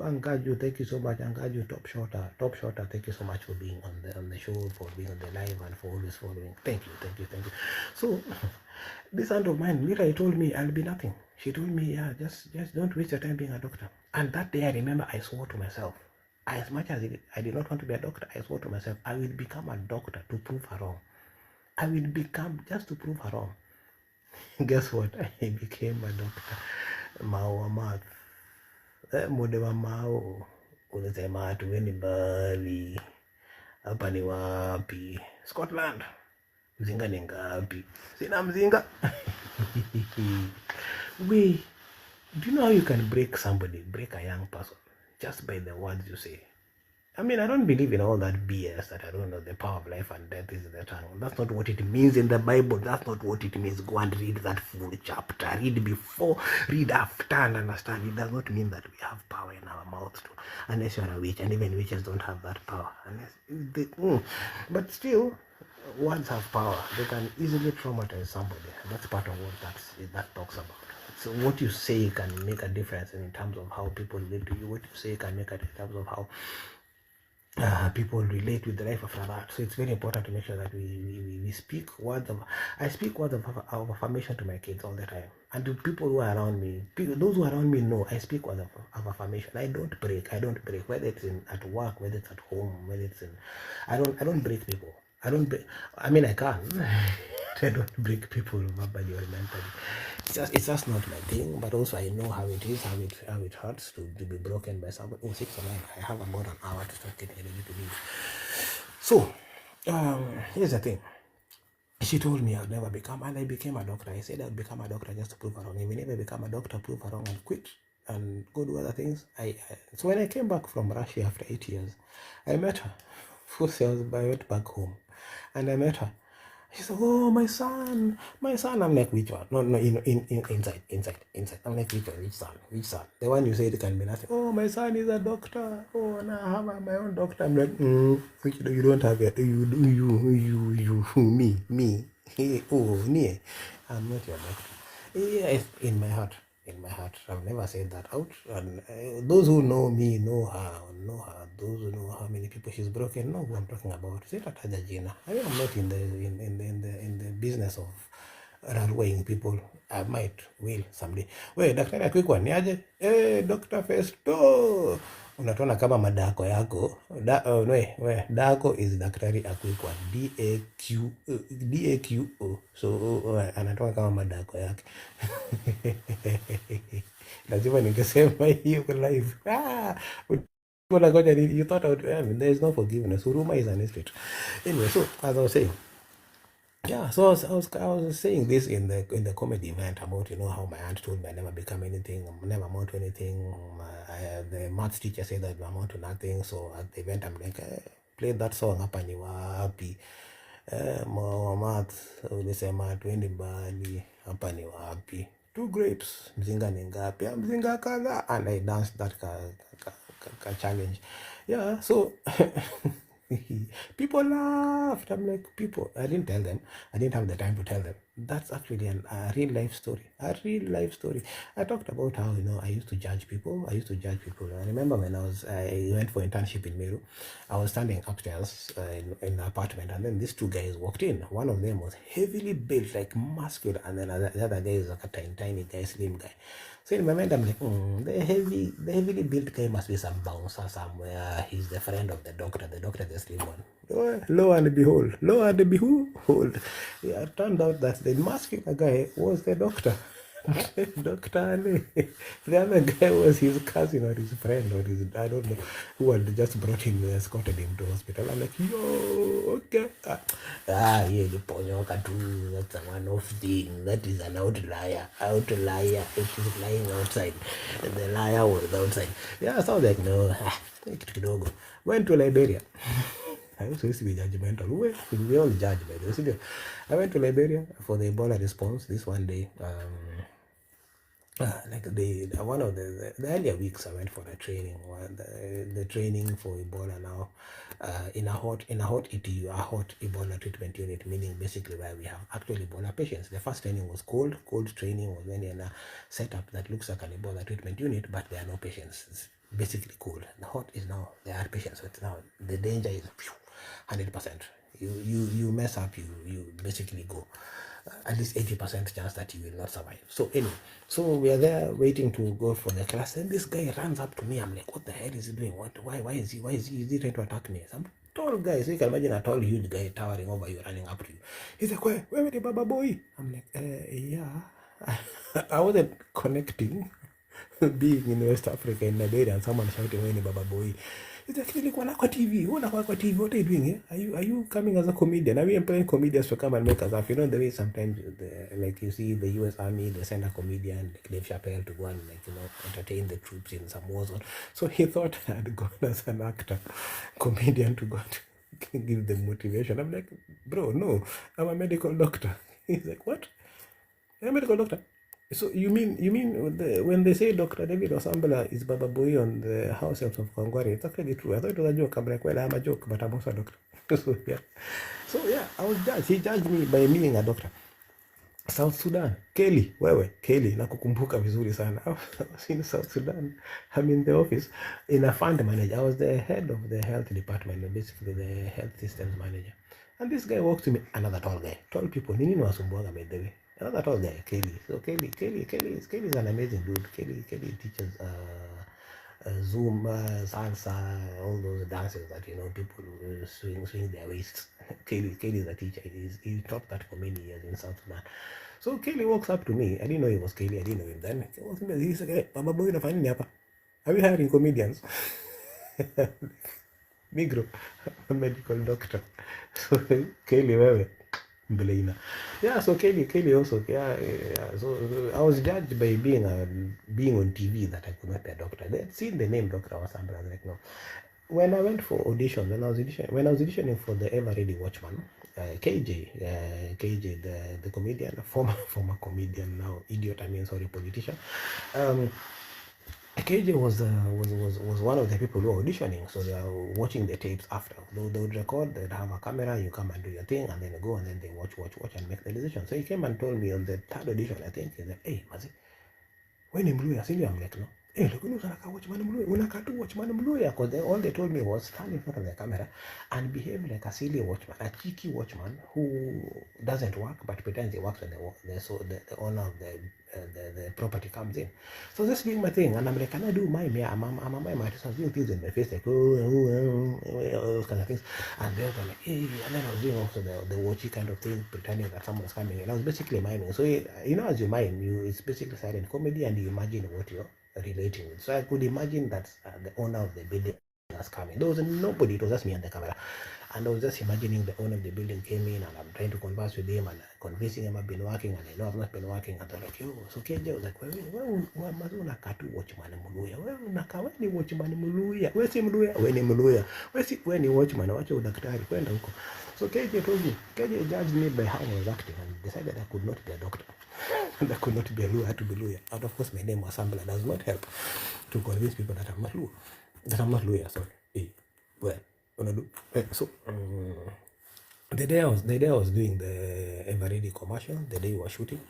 Angaju, thank you so much, Angaju, top shotter, thank you so much for being on the show, for being on the live, and for always following. Thank you. So this aunt of mine literally told me I'll be nothing. She told me, yeah, just don't waste your time being a doctor. And that day I remember I swore to myself, as much as I did not want to be a doctor, I swore to myself I will become a doctor to prove her wrong. I will become just to prove her wrong. Guess what? I became a doctor. Mao math. Modewa Mao. Unasema tuweni mbali. Hapa ni wapi? Scotland. Mzinga ni ngapi? Sina mzinga. Wait, do you know how you can break a young person, just by the words you say? I mean, I don't believe in all that BS that I don't know the power of life and death is the eternal. That's not what it means in the Bible. That's not what it means. Go and read that full chapter. Read before, read after, and understand. It does not mean that we have power in our mouths too, unless you are a witch, and even witches don't have that power. But still, words have power. They can easily traumatize somebody. That's part of what that talks about. So what you say can make a difference in terms of how people relate to you. What you say can make a difference in terms of how people relate with the life after that. So it's very important to make sure that we speak words of. I speak words of affirmation to my kids all the time, and to people who are around me. Those who are around me know I speak words of affirmation. I don't break. Whether it's at work, whether it's at home, whether it's in. I don't break people. I don't break. I mean, I can. I don't break people verbally or mentally. It's just not my thing. But also I know how it is, how it hurts to be broken by somebody. 6 or 9. I have about an hour to start getting ready to leave. So here's the thing. She told me I'd never become, and I became a doctor. I said I'd become a doctor just to prove her wrong. If I never become a doctor, prove her wrong and quit. and go do other things. So when I came back from Russia after 8 years, I met her. Full sales, I went back home, and I met her. She said, "Oh, my son, my son." I'm like, "Which one?" No, no, inside. I'm like, which son? The one you said can be nothing. "Oh, my son is a doctor. Oh, now I have my own doctor." I'm like, "Which you don't have it? Me. Oh, me. I'm not your doctor." Yes, in my heart, I've never said that out. And those who know me know her, know her. Those who know how many people she's broken know who I'm talking about. Say that Gina. I am not in the business of railwaying people. I might will someday. We daktari akikuwa ni aje? Dr. Festo. Unatona kama madako yako dako is daktari akuikwa DAQO, so anatoka kama madako yake. Lazima ningesema hiyo kwa live. You thought there is no forgiveness. Huruma is an estate. Anyway, so as I was saying, yeah, so I was saying this in the comedy event about how my aunt told me I never become anything, never amount to anything. The maths teacher said that I amount to nothing. So at the event I'm like, play that song hapa ni wapi, maths ulisema twendi mbali, hapa ni wapi, 2 grapes mzinga ni ngapi, mzinga kadhaa, and I danced that challenge. Yeah, so people laughed. I'm like, people, I didn't tell them. I didn't have the time to tell them. That's actually a real life story. A real life story. I talked about how, I used to judge people. I remember when I went for internship in Meru. I was standing upstairs in the apartment, and then these 2 guys walked in. One of them was heavily built, like muscular, and then the other guy is like a tiny guy, slim guy. So in my mind, I'm like, the heavily built guy must be some bouncer somewhere. He's the friend of the doctor. The doctor is the slim one. Lo and behold, yeah, it turned out that the muscular guy was the doctor. Dr. Ali. The other guy was his cousin or his friend or his, I don't know, who had just brought him, escorted him to hospital. I'm like, yo, okay. Yeah, the ponyoka too. That's a one-off thing. That is an outlier. Outlier. It is lying outside. The liar was outside. Yeah, so I was like, no, take it kidogo. Went to Liberia. I also used to be judgmental. We all judge by this. I went to Liberia for the Ebola response this one day. Like one of the earlier weeks, I went for a training. The training for Ebola now, in a hot ETU, a hot Ebola treatment unit, meaning basically where we have actual Ebola patients. The first training was cold. Cold training was when you're in a setup that looks like an Ebola treatment unit, but there are no patients. It's basically cold. The hot is now there are patients. So it's now the danger is 100%. You mess up, you basically go. At least 80% chance that you will not survive. So anyway, so we are there waiting to go for the class, and this guy runs up to me. I'm like, what the hell is he doing? Why is he trying to attack me? Some tall guy, so you can imagine a tall huge guy towering over you, running up to you. He's like, where the Baba boy? I'm like, yeah. I wasn't connecting being in West Africa, in Nigeria, and someone shouting, where the Baba boy? It's actually kwa TV. What are you doing here? Are you coming as a comedian? Are we employing comedians to come and make us laugh? You know the way sometimes, like you see the U.S. Army, they send a comedian like Dave Chappelle to go and entertain the troops in some war zone. So he thought I had gone as an actor, comedian to go and give them motivation. I'm like, bro, no, I'm a medical doctor. He's like, what? You're a medical doctor? So you mean when they say Dr. David Osambala is Baba Boy on the House Helps of Kongwari, it's actually true. I thought it was a joke. I'm like, well, I'm a joke, but I'm also a doctor. So yeah, I was judged. He judged me by being a doctor. South Sudan, Kelly, nakukumbuka vizuri sana. I was in South Sudan. I'm in the office in a fund manager. I was the head of the health department, basically the health systems manager. And this guy walks to me, another tall guy. Tall people, nini wasumbuanga by the way. Another tall guy, Kelly. So Kelly is an amazing dude. Kelly teaches Zumba, salsa, all those dances that people swing their waists. Kelly is a teacher. He taught that for many years in South Sudan. So Kelly walks up to me. I didn't know he was Kelly. I didn't know him then. He's like, hey, Baba Boy, unafanya nini hapa? Are we hiring comedians? Migro, a medical doctor. So Kelly, wewe, Mbeleina. Yeah, so Kelly also, yeah. So I was judged by being on TV that I could not be a doctor. They had seen the name doctor or something. I was like, no. When I went for audition, when I was auditioning for the Ever Ready Watchman, KJ, the comedian, former comedian, now idiot, I mean, sorry, politician. KJ was one of the people who were auditioning, so they are watching the tapes after. They would record, they'd have a camera, you come and do your thing, and then you go, and then they watch, and make the decision. So he came and told me on the third audition, I think, he said, hey, Mazi, when in Mluya, I'm like, no. Hey, look, watchman Mluya. Unaka tu watchman Mluya. Because all they told me was stand in front of the camera and behave like a silly watchman, a cheeky watchman who doesn't work but pretends he works when the owner of the property comes in. So this being my thing, and I'm like, can I do mime? Yeah, I'm a mime artist. I was doing things in my face like, all those kind of things. And they were like, hey, and then I was doing also the watchy kind of thing, pretending that someone was coming in. I was basically miming. So, as you mime, it's basically silent comedy and you imagine what you're relating with. So I could imagine that the owner of the building was coming. There was nobody, it was just me and the camera. And I was just imagining the owner of the building came in and I'm trying to converse with him and convincing him I've been working and I know I've not been working. And they're like, yo, so KJ was like, wewe unakaa tu watchman Muluya. Wewe unakaa wewe ni watchman Muluya. Wewe si Muluya, wewe ni Muluya. Wewe ni watchman, wacha udaktari kwenda huko. So KJ judged me by how I was acting and decided I could not be a doctor. And I could not be a Luya, I had to be Luya. And of course my name was Sambla does not help to convince people that I'm not Luya. That I'm not Luya, sorry. Well, so the day I was doing the Everready commercial, the day we were shooting,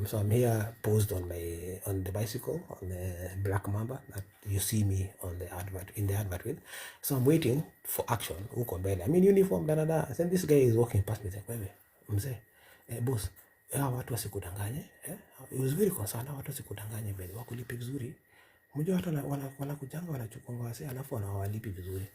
so I'm here posed on the bicycle on the black mamba that you see me on the advert with. So I'm waiting for action. Huko mbele, I'm in uniform, da. Then this guy is walking past me like, wewe mzee, boss, watu wasikudanganye. It was very concerned, watu wasikudanganye vile wakulipe vizuri. Mmoja watu wanakujanga wanachukua wase alafu wanawalipi vizuri.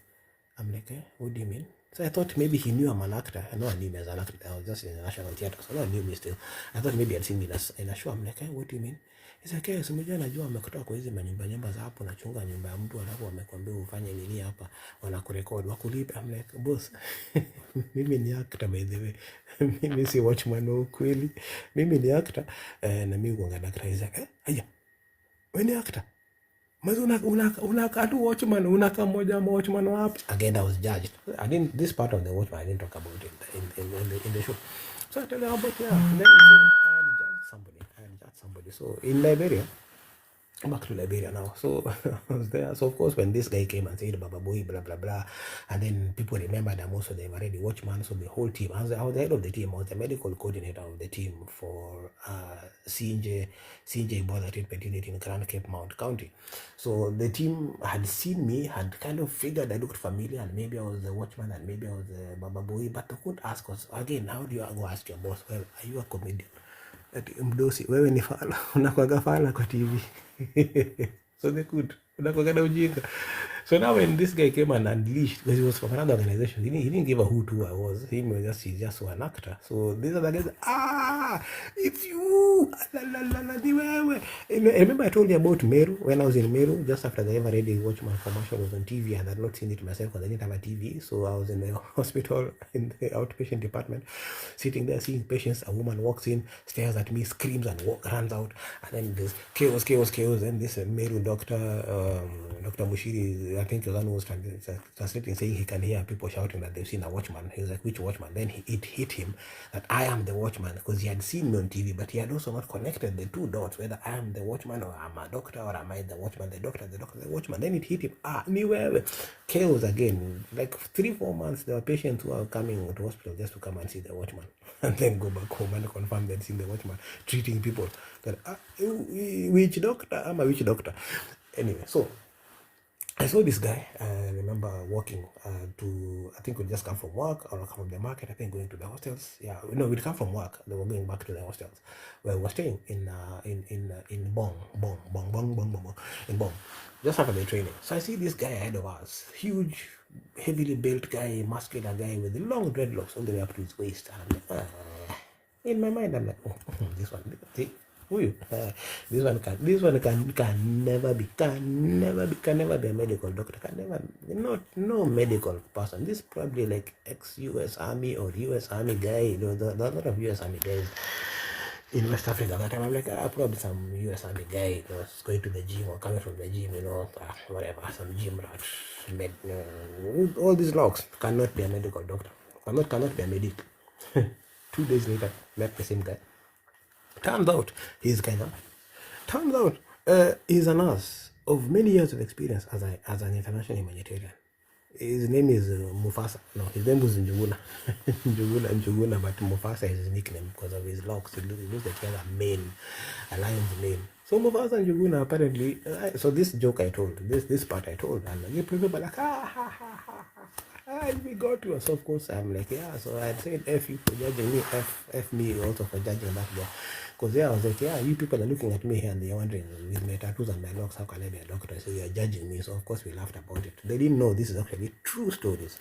I'm like, what do you mean? So I thought maybe he knew I'm an actor. I know I knew him as an actor. I was just in the National Theatre, so no one knew me still. I thought maybe I'd seen me in a show. I'm like, what do you mean? He's like, so mmoja najua amekutoa kwa hizi nyumba za hapo nachunga nyumba ya mtu alafu wamekwambia ufanye nini hapa wanakurecord wakulipe. I'm like, boss, mimi ni actor by the way. Mimi si watchman wa kweli. Mimi ni actor na mimi kuanga actor. He's like, aya, wewe ni actor? Mazi unaka tu watchman, unaka moja watchman wapi? Again, I was judged. This part of the watchman I didn't talk about it in the show. So I tell you about, and then so I had judged somebody. So in Liberia, back to Liberia now. So I was there. So of course, when this guy came and said Baba Boy, blah blah blah, and then people remembered I'm also the already watchman. So the whole team, I was the head of the team. I was the medical coordinator of the team for CNJ border treatment unit in Grand Cape Mount County. So the team had seen me, had kind of figured I looked familiar, and maybe I was the watchman, and maybe I was the Baba Boy. But they couldn't ask us again. How do you go ask your boss? Well, are you a comedian? Mdosi, wewe ni fala, unakuwaga fala kwa TV. So they could, unakuwaga na ujinga. So now when this guy came and unleashed, because he was from another organization, he didn't give a hoot who I was. He's just an actor. So these are the guys, it's you. I remember I told you about Meru, when I was in Meru, just after the Ever Ready Watchman commercial was on TV, and I'd not seen it myself because I didn't have a TV. So I was in the hospital, in the outpatient department, sitting there seeing patients. A woman walks in, stares at me, screams and runs out. And then there's chaos. And this Meru doctor, Dr. Mushiri, I think the one who was translating, saying he can hear people shouting that they've seen a watchman. He was like, which watchman? Then it hit him that I am the watchman, because he had seen me on TV, but he had also not connected the two dots, whether I am the watchman or I'm a doctor, or am I the watchman, the doctor, the watchman. Then it hit him. Chaos again. Like 3-4 months, there were patients who are coming to hospital just to come and see the watchman and then go back home and confirm they'd seen the watchman treating people. That, which doctor? I'm a which doctor? Anyway, so I saw this guy. I remember walking I think we'd just come from work or come from the market. I think going to the hostels. Yeah, no, we'd come from work. They were going back to the hostels. Where we were staying in Bong, in Bong, just after the training. So I see this guy ahead of us, huge, heavily built guy, muscular guy with long dreadlocks all the way up to his waist. And I'm like, in my mind, I'm like, this one. See? Who you? This one can never be a medical doctor. Can never, no medical person. This is probably like ex-US Army or US Army guy. There are a lot of US Army guys in West Africa that time. I'm like, probably some US Army guy going to the gym or coming from the gym, whatever, some gym rat. All these logs cannot be a medical doctor. Cannot be a medic. 2 days later, met the same guy. Turns out he's Kenyan. Turns out he's a nurse of many years of experience as an international humanitarian. His name is Mufasa. No, his name was Njuguna. Njuguna, but Mufasa is his nickname because of his locks. He looks like he has a lion's mane. So Mufasa and Njuguna apparently. So this joke I told, this part I told, and people were like, we got you. So of course I'm like, yeah. So I said, F you for judging me, F me also for judging that guy. Because I was like, yeah, you people are looking at me here and they're wondering, with my tattoos and my locks, how can I be a doctor? So you're judging me. So of course we laughed about it. They didn't know this is actually true stories.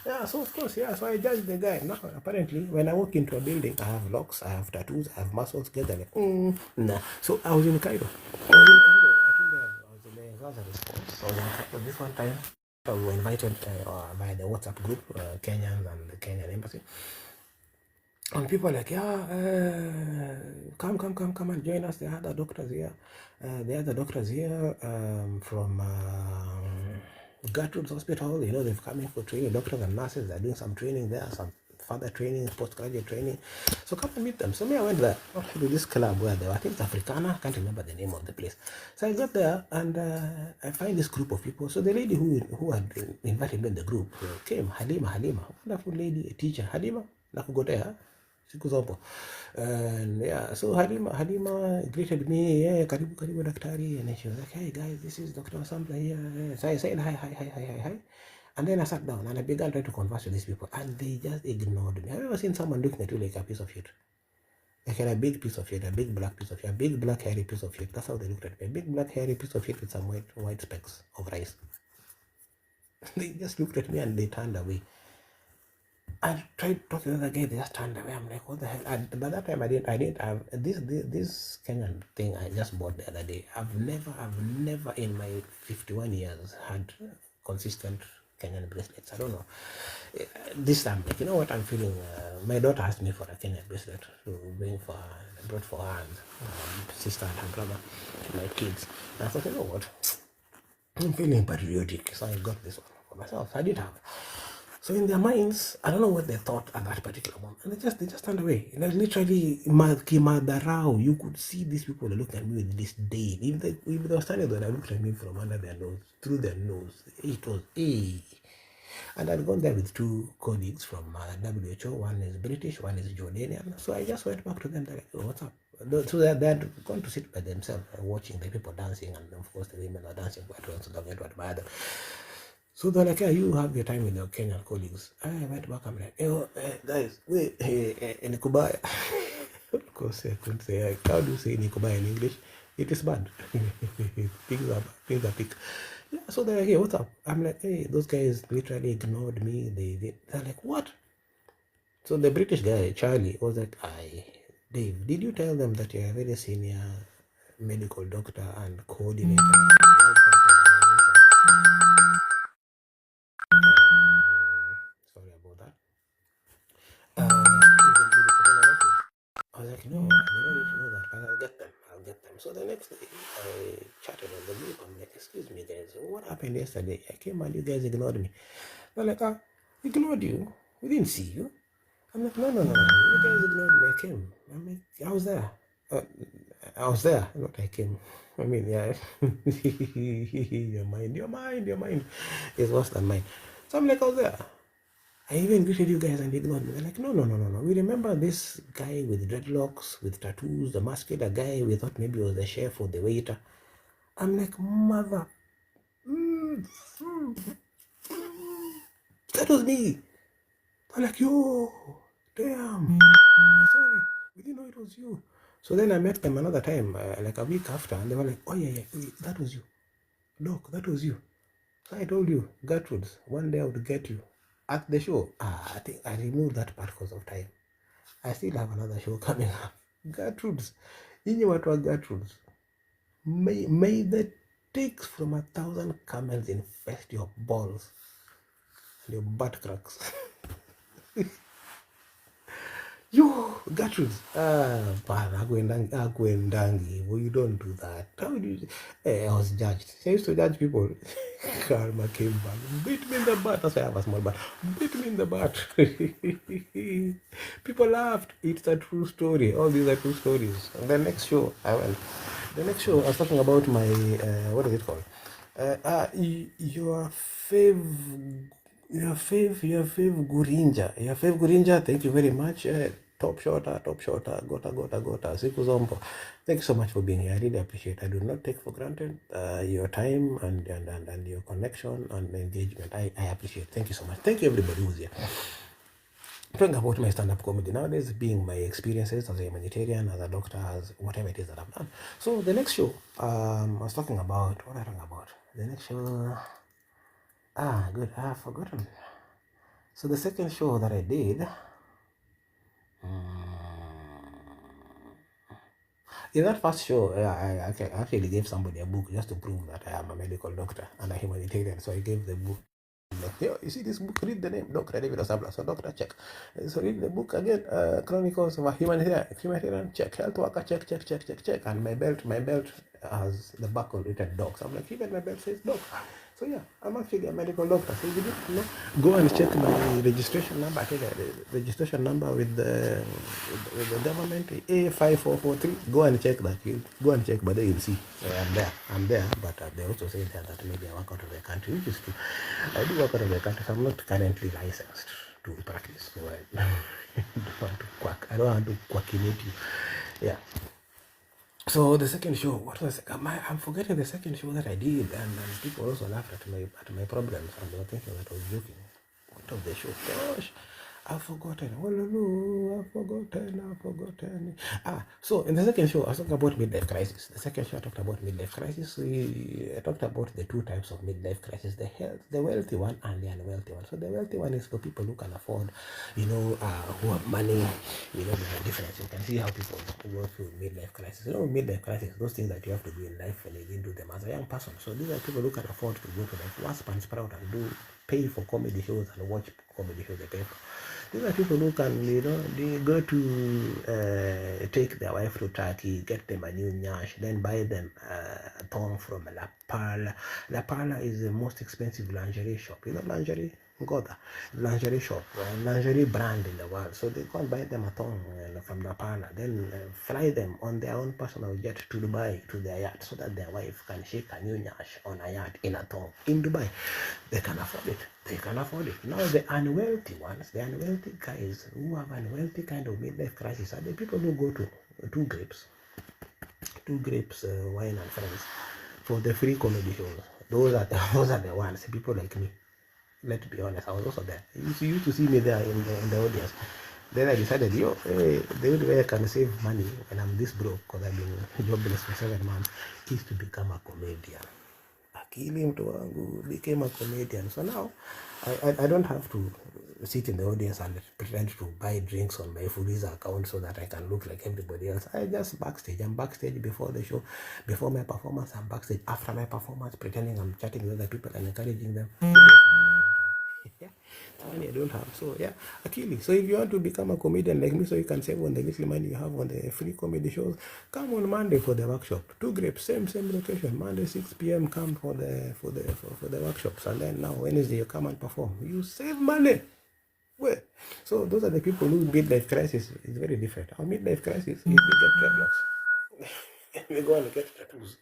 Yeah, so of course, yeah, so I judged the guy. Now, apparently, when I walk into a building, I have locks, I have tattoos, I have muscles, get like, nah. So I was in Cairo. I was in the Gaza response. I was in Cairo this one time. We were invited by the WhatsApp group, Kenyans and the Kenyan embassy. And people are like, yeah, come and join us. There are other doctors here. From Gertrude's Hospital. They've come in for training. Doctors and nurses, they're doing some training there, some further training, postgraduate training. So come and meet them. So me, I went there to this club where they were, I think it's Africana, I can't remember the name of the place. So I got there and I find this group of people. So the lady who had invited me in the group came, Halima, wonderful lady, a teacher, Halima, nakugotea. And yeah, so Halima greeted me, yeah, karibu daktari, and then she was like, hey guys, this is Dr. Sample here. So I said hi. And then I sat down and I began trying to converse with these people, and they just ignored me. Have you ever seen someone looking at you like a piece of shit? Like a big piece of shit, a big black piece of shit, a big black hairy piece of shit. That's how they looked at me. A big black hairy piece of shit with some white specks of rice. They just looked at me and they turned away. I tried talking to the guy, they just turned away. I'm like, what the hell? By that time, I didn't have this Kenyan thing I just bought the other day. I've never in my 51 years had consistent Kenyan bracelets. I don't know. This time, like, you know what I'm feeling? My daughter asked me for a Kenyan bracelet to bring for her. I brought for her and sister and her brother, my kids. And I thought, you know what? I'm feeling patriotic, so I got this one for myself. I did have. So in their minds, I don't know what they thought at that particular moment, and they just turned away. Literally, kimadarao, you could see these people looking at me with disdain. If they were standing there, they looked at me from under their nose, through their nose. It was And I'd gone there with two colleagues from WHO. One is British, one is Jordanian. So I just went back to them. They're like, oh, what's up? So they'd gone to sit by themselves, watching the people dancing, and of course the women are dancing quite well, so they're going to admire them. So they're like, yeah, you have your time with your Kenyan colleagues. I went back, I'm like, guys, wait, in Kubaya. Of course, I couldn't say, how do you say Nikubaya in English? It is bad. Things are big. Yeah, so they're like, hey, what's up? I'm like, hey, those guys literally ignored me. They're like, what? So the British guy, Charlie, was like, Dave, did you tell them that you're a very senior medical doctor and coordinator? Sorry about that. I was like, no, they don't need to know that, but I'll get them. So the next day, I chatted on the group. I'm like, excuse me, guys, what happened yesterday? I came and you guys ignored me. They're like, ignored you? We didn't see you. I'm like, no, you guys ignored me. I came. I'm like, I was there. Not I came. I mean, yeah. Your mind is worse than mine. So I'm like, I was there. I even greeted you guys and ignored me. They're like, no. We remember this guy with dreadlocks, with tattoos, the muscular guy. We thought maybe it was the chef or the waiter. I'm like, mother. That was me. I'm like, yo, damn. Sorry, we didn't know it was you. So then I met them another time, like a week after, and they were like, oh yeah, that was you. Doc, that was you. So I told you, Gertrude's, one day I would get you. At the show, I think I removed that part because of time. I still have another show coming up. Gertrude's, Nyinyi watu wa Gertrudes, may the ticks from 1,000 camels infest your balls and your butt cracks. You, Gertrude, Akwendangi, well, you don't do that. How would you? I was judged. I used to judge people. Karma came back. Beat me in the butt. That's why I have a small butt. Beat me in the butt. People laughed. It's a true story. All these are true stories. And the next show, the next show, I was talking about my, what is it called? Your your fave Gurinja, thank you very much. Top shorter, gota, siku zombo. Thank you so much for being here. I really appreciate it. I do not take for granted your time and your connection and engagement. I appreciate it. Thank you so much. Thank you everybody who's here. Talking about my stand-up comedy nowadays, being my experiences as a humanitarian, as a doctor, as whatever it is that I've done. So the next show, I was talking about, what I talking about? The next show, good, I've forgotten. So the second show that I did, in that first show, I actually gave somebody a book just to prove that I am a medical doctor and a humanitarian. So I gave the book. Like, yo, you see this book, read the name, Dr. David Osabla. So doctor, check. So read the book again, Chronicles of a Humanitarian, check. Health worker, check. And my belt has the buckle written doc. So I'm like, even my belt says doc. So yeah, I'm actually a medical doctor. So you know, go and check my registration number. I take a registration number with the government, A5443. Go and check that. Go and check, but then you'll see I'm there. But they also say there that maybe I work out of the country, which is true. I do work out of the country, so I'm not currently licensed to practice. So I don't want to quackinate you. Yeah. So the second show, what was I'm forgetting the second show that I did, and people also laughed at my problems, and they were thinking that I was joking. What was the show? Gosh, I've forgotten. Oh no, I've forgotten. So in the second show, I was talking about midlife crisis. The second show I talked about midlife crisis. I talked about the two types of midlife crisis: the wealthy one and the unwealthy one. So the wealthy one is for people who can afford, who have money. There's a difference. You can see how people go through midlife crisis. Midlife crisis, those things that you have to do in life and you didn't do them as a young person. So these are people who can afford to go to the Wasp and Sprout and pay for comedy shows and watch comedy shows they pay for. These are people who can, they go to take their wife to Turkey, get them a new nyash, then buy them a thong from La Parla. La Parla is the most expensive lingerie shop. Lingerie? Goda. Lingerie shop, lingerie brand in the world. So they go and buy them a thong from La Parla, then fly them on their own personal jet to Dubai, to their yacht, so that their wife can shake a new nyash on a yacht in a thong in Dubai. They can afford it. Now the unwealthy ones, the unwealthy guys who have unwealthy kind of midlife crisis are the people who go to two grapes, wine and friends for the free comedy shows. Those are the ones, people like me. Let's be honest, I was also there. You used to see me there in the audience. Then I decided, the only way I can save money when I'm this broke, because I've been jobless for 7 months, is to become a comedian. Akili mtu wangu became a comedian. So now I don't have to sit in the audience and pretend to buy drinks on my Fuliza account so that I can look like everybody else. I just backstage. I'm backstage before the show, before my performance. I'm backstage after my performance, pretending I'm chatting with other people and encouraging them. Money I don't have. So yeah, Akili. So if you want to become a comedian like me, so you can save on the little money you have on the free comedy shows, come on Monday for the workshop. Two grapes, same location. Monday 6 p.m. Come for the workshops, and then now Wednesday you come and perform. You save money. Well, so those are the people who midlife crisis is very different. Our midlife crisis is we get dreadlocks. We go and get tattoos.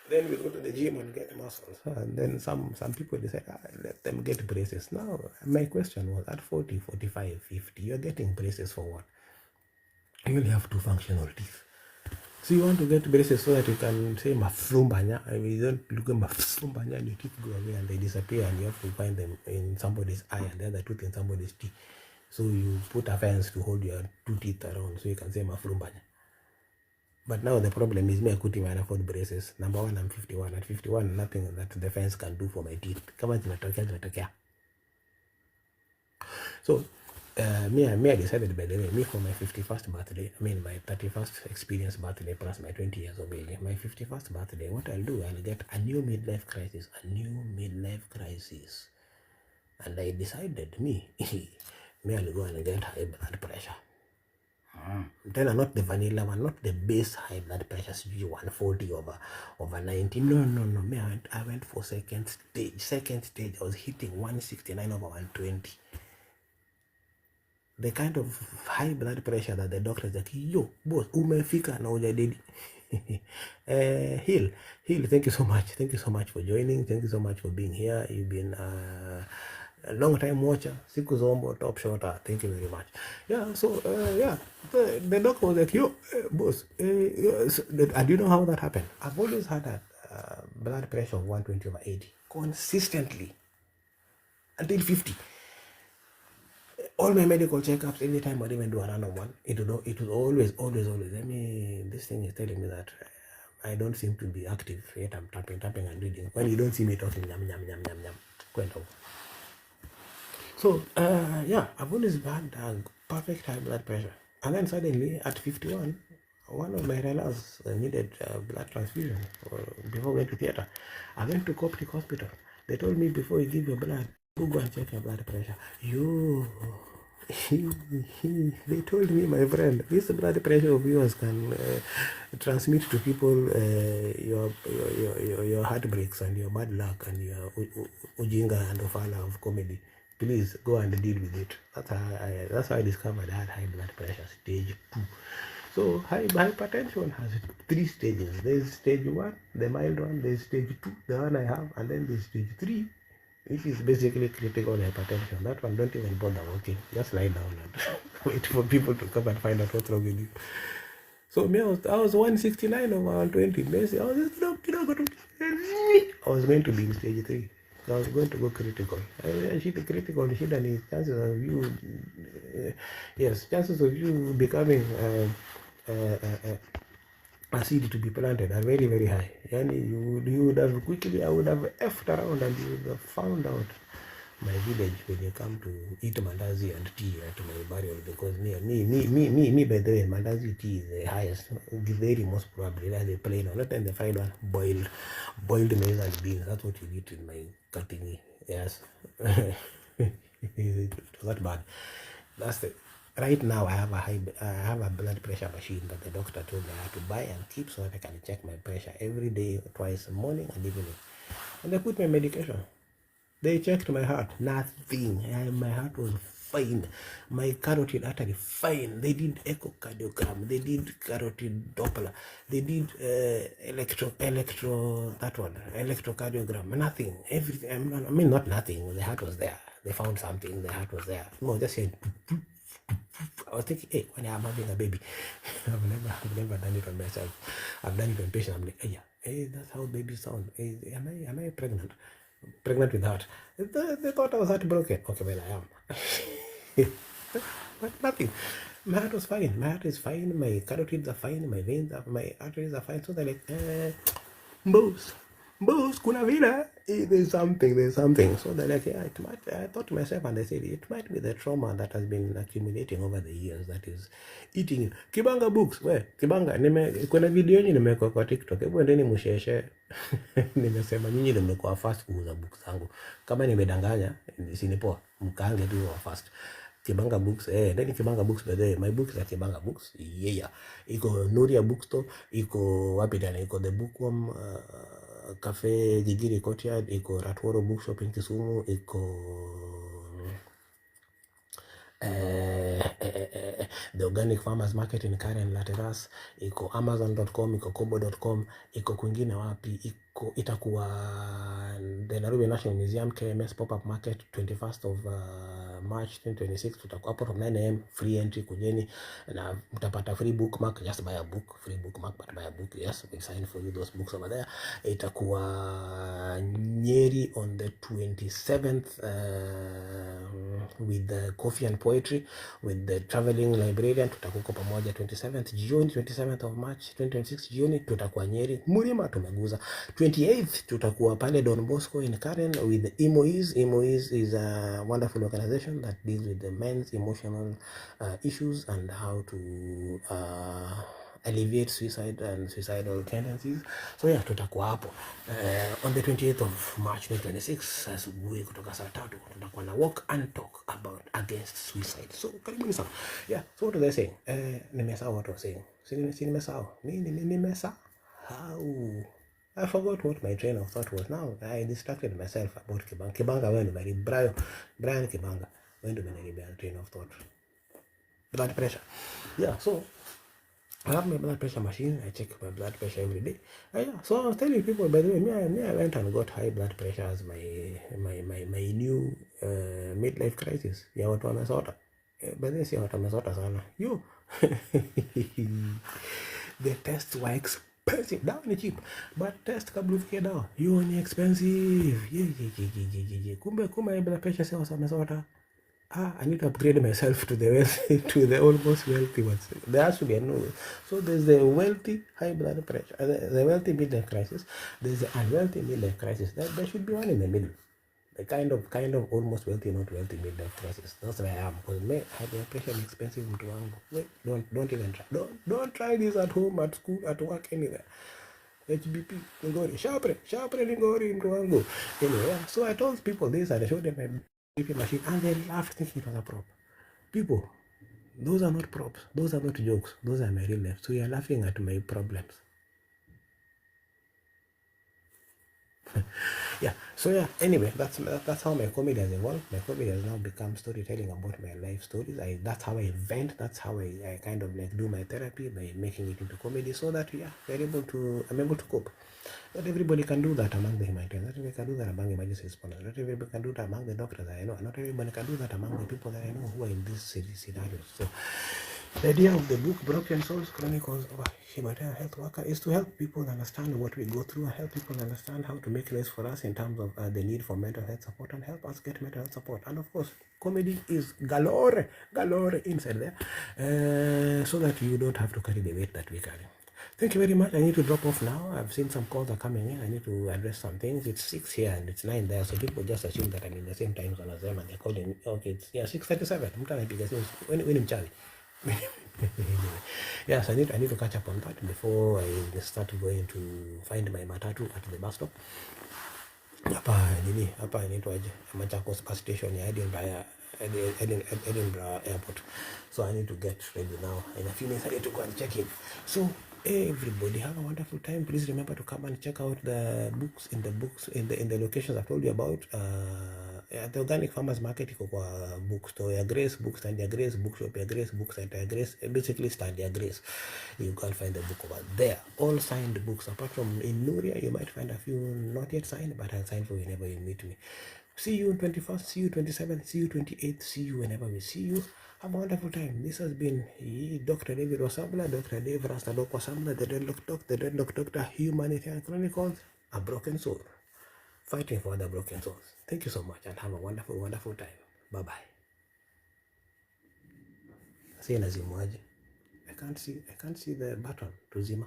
Then we go to the gym and get muscles. And then some people decide, let them get braces. Now, my question was, at 40, 45, 50, you're getting braces for what? You only have two functional teeth. So you want to get braces so that you can say mafrumbanya. I mean, you don't look at mafrumbanya and your teeth go away and they disappear and you have to find them in somebody's eye and the other tooth in somebody's teeth. So you put a fence to hold your two teeth around so you can say mafrumbanya. But now the problem is me, I couldn't even afford braces. Number one, I'm 51. At 51, nothing that the fence can do for my teeth. Come on, zinatokea. So I decided, by the way, me for my 51st birthday, my 31st experience birthday plus my 20 years of age, my 51st birthday, what I'll do, I'll get a new midlife crisis, and I decided, I'll go and get high blood pressure. Then not the vanilla one, not the base high blood pressure, 140 over 90. No. I went for second stage. I was hitting 169 over 120. The kind of high blood pressure that the doctor is like, yo, boss, umefika na hujadedi. Hill, thank you so much. Thank you so much for joining. Thank you so much for being here. You've been a long time watcher. Siku Zombo, top shotter. Thank you very much. Yeah, so, the doctor was like, yo, boss, do you know how that happened? I've always had a blood pressure of 120 over 80 consistently until 50. All my medical checkups, anytime I even do a random one, it would always. This thing is telling me that I don't seem to be active. Yet I'm tapping and reading. When you don't see me talking, yum. Quite over. So, I've always had perfect high blood pressure. And then suddenly, at 51, one of my relatives needed blood transfusion before going to theater. I went to Coptic Hospital. They told me, before you give your blood, go and check your blood pressure. They told me, my friend, this blood pressure of yours can transmit to people your heartbreaks and your bad luck and your ujinga and ofala of comedy. Please go and deal with it. That's how I discovered I had high blood pressure, stage 2. So hypertension has 3 stages. There's stage 1, the mild one. There's stage 2, the one I have, and then there's stage 3, which is basically critical hypertension. That one, don't even bother walking. Just lie down and wait for people to come and find out what's wrong with you. So I was 169 over 120. I was going to be in stage 3. I was going to go critical. Critical chances of you, chances of you becoming a seed to be planted are very, very high. You would have quickly, I would have effed around and you would have found out my village when you come to eat mandazi and tea at my burial, because me, by the way, mandazi tea is the highest, very most probably, like the plain one, not in the fried one, boiled maize and beans. That's what you eat in my cutting. Yes. It was not bad. That's it. Right now, I have a blood pressure machine that the doctor told me I have to buy and keep so that I can check my pressure every day, twice morning and evening. And I put my medication. They checked my heart, nothing. My heart was fine. My carotid artery fine. They did echocardiogram. They did carotid Doppler. They did electrocardiogram. Nothing. Everything. Not nothing. The heart was there. They found something. The heart was there. No, just saying. I was thinking, hey, when I'm having a baby, I've never done it on myself. I've done it on patients. I'm like, hey, that's how babies sound. Hey, am I pregnant? Pregnant with heart. They thought I was heartbroken. Okay, well, I am. But nothing. My heart was fine. My heart is fine. My carotids are fine. My veins are, my arteries are fine. So they're like, boss, kuna vile, there's something. So they're like, yeah, it might. I thought to myself, and I said, it might be the trauma that has been accumulating over the years that is eating you. Kibanga books, Kibanga, kuna video yenye nimeweka kwa TikTok. Hebu endeni mshare. Nimesema nyinyi ndio mmekuwa fast kuuza books zangu. Kama nimedanganya, sinipoa. Mkaange tu wa fast. Kibanga books, then Kibanga books, by the way, my books are Kibanga books. Yeah. Iko Nuria bookstore, iko wapi tena, iko the bookworm cafe Gigiri Courtyard, iko Ratworo bookshop in Kisumu, iko the Organic Farmers Market in Karen Lateras, iko Amazon.com, iko Kobo.com, iko kwingine wapi, iko itakuwa the Nairobi National Museum, KMS Pop-Up Market, 21st of March 2026. Tutakuwa hapo from 9 AM, free entry, kujeni na mtapata free bookmark. Just buy a book, free bookmark, but buy a book. Yes, we sign for you those books over there. Itakuwa Nyeri on the 27th with the coffee and poetry with the traveling librarian Brilliant tutakuko pamoja 27th June, 27th of March 2026 June tutakuwa Nyeri Mlima tumeguza. 28th tutakuwa pale Don Bosco in Karen with Imois. Imois is a wonderful organization that deals with the men's emotional issues and how to alleviate suicide and suicidal tendencies. So yeah, tutakuwa hapo on the 28th of March 2026 asubuhi kutoka saa 3 tutakuwa na walk and talk about against suicide. So karibuni sana. Yeah, so what was I saying? Nimesahau what I was saying. Nimesahau. Nimesahau. I forgot what my train of thought was. Now I distracted myself about Kibanga. Kibanga when very Brian Kibanga when to be train of thought. Blood pressure. Yeah, so I have my blood pressure machine. I check my blood pressure every day. Yeah, so I was telling people, by the way, me I went and got high blood pressure as my new midlife crisis. Ya watu wamesota. By the way, si watu wamesota sana. You. The tests were expensive. Dawa ni cheap. But test kabla ufike dawa. You ni expensive. Kumbe blood pressure si wamesota. I need to upgrade myself to the wealthy, to the almost wealthy ones. There has to be a new. So there's the wealthy high blood pressure, the wealthy midlife crisis. There's the unwealthy midlife crisis. There should be one in the middle. The kind of almost wealthy, not wealthy midlife crisis. That's where I am. Because high blood pressure is expensive. Wait, don't even try. Don't try this at home, at school, at work, anywhere. HBP, Ngori, sharpre, Ngori, mtu wangu. Anyway, yeah. So I told people this and I showed them my BP machine and they laughed thinking it was a prop. People, those are not props. Those are not jokes. Those are my real life. So you're laughing at my problems. Yeah. So yeah. Anyway, that's how my comedy has evolved. My comedy has now become storytelling about my life stories. That's how I vent. That's how I kind of like do my therapy by making it into comedy, so that I'm able to cope. Not everybody can do that among the humanitarians. Not everybody can do that among emergency responders. Not everybody can do that among the doctors that I know. Not everybody can do that among the people that I know who are in these scenarios. So the idea of the book Broken Souls Chronicles of a Humanitarian Health Worker is to help people understand what we go through and help people understand how to make less for us in terms of the need for mental health support and help us get mental health support. And of course, comedy is galore inside there, so that you don't have to carry the weight that we carry. Thank you very much. I need to drop off now. I've seen some calls are coming in. I need to address some things. It's 6 here and it's 9 there, so people just assume that I'm in the same time zone as them and they're calling. Okay, it's 6:37. Mtu anapiga simu. When mchawi. Yes, I need to catch up on that before I start going to find my matatu at the bus stop. Hapa inaitwaje? Machakos bus station ya Edinburgh Airport. So I need to get ready now. In a few minutes I need to go and check in. So everybody have a wonderful time. Please remember to come and check out the books in the locations I've told you about. At the Organic Farmers Market iko kwa bookstore ya Grace, bookstand ya Grace, bookshop ya Grace, book center ya Grace, basically stand ya Grace. You can find the book over there. All signed books. Apart from in Nuria, you might find a few not yet signed, but I'll sign for you whenever you meet me. See you on 21st, see you 27th, see you 28th, see you whenever we see you. Have a wonderful time. This has been Dr. David Wasabla, Dr. Dave Rastadok Wasabla, the Dreadlock Doctor, Humanitarian Chronicles, A Broken Soul. Fighting for the broken souls. Thank you so much and have a wonderful, wonderful time. Bye-bye. See you, Nazimuaji. I can't see the button to Zima.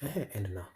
And now.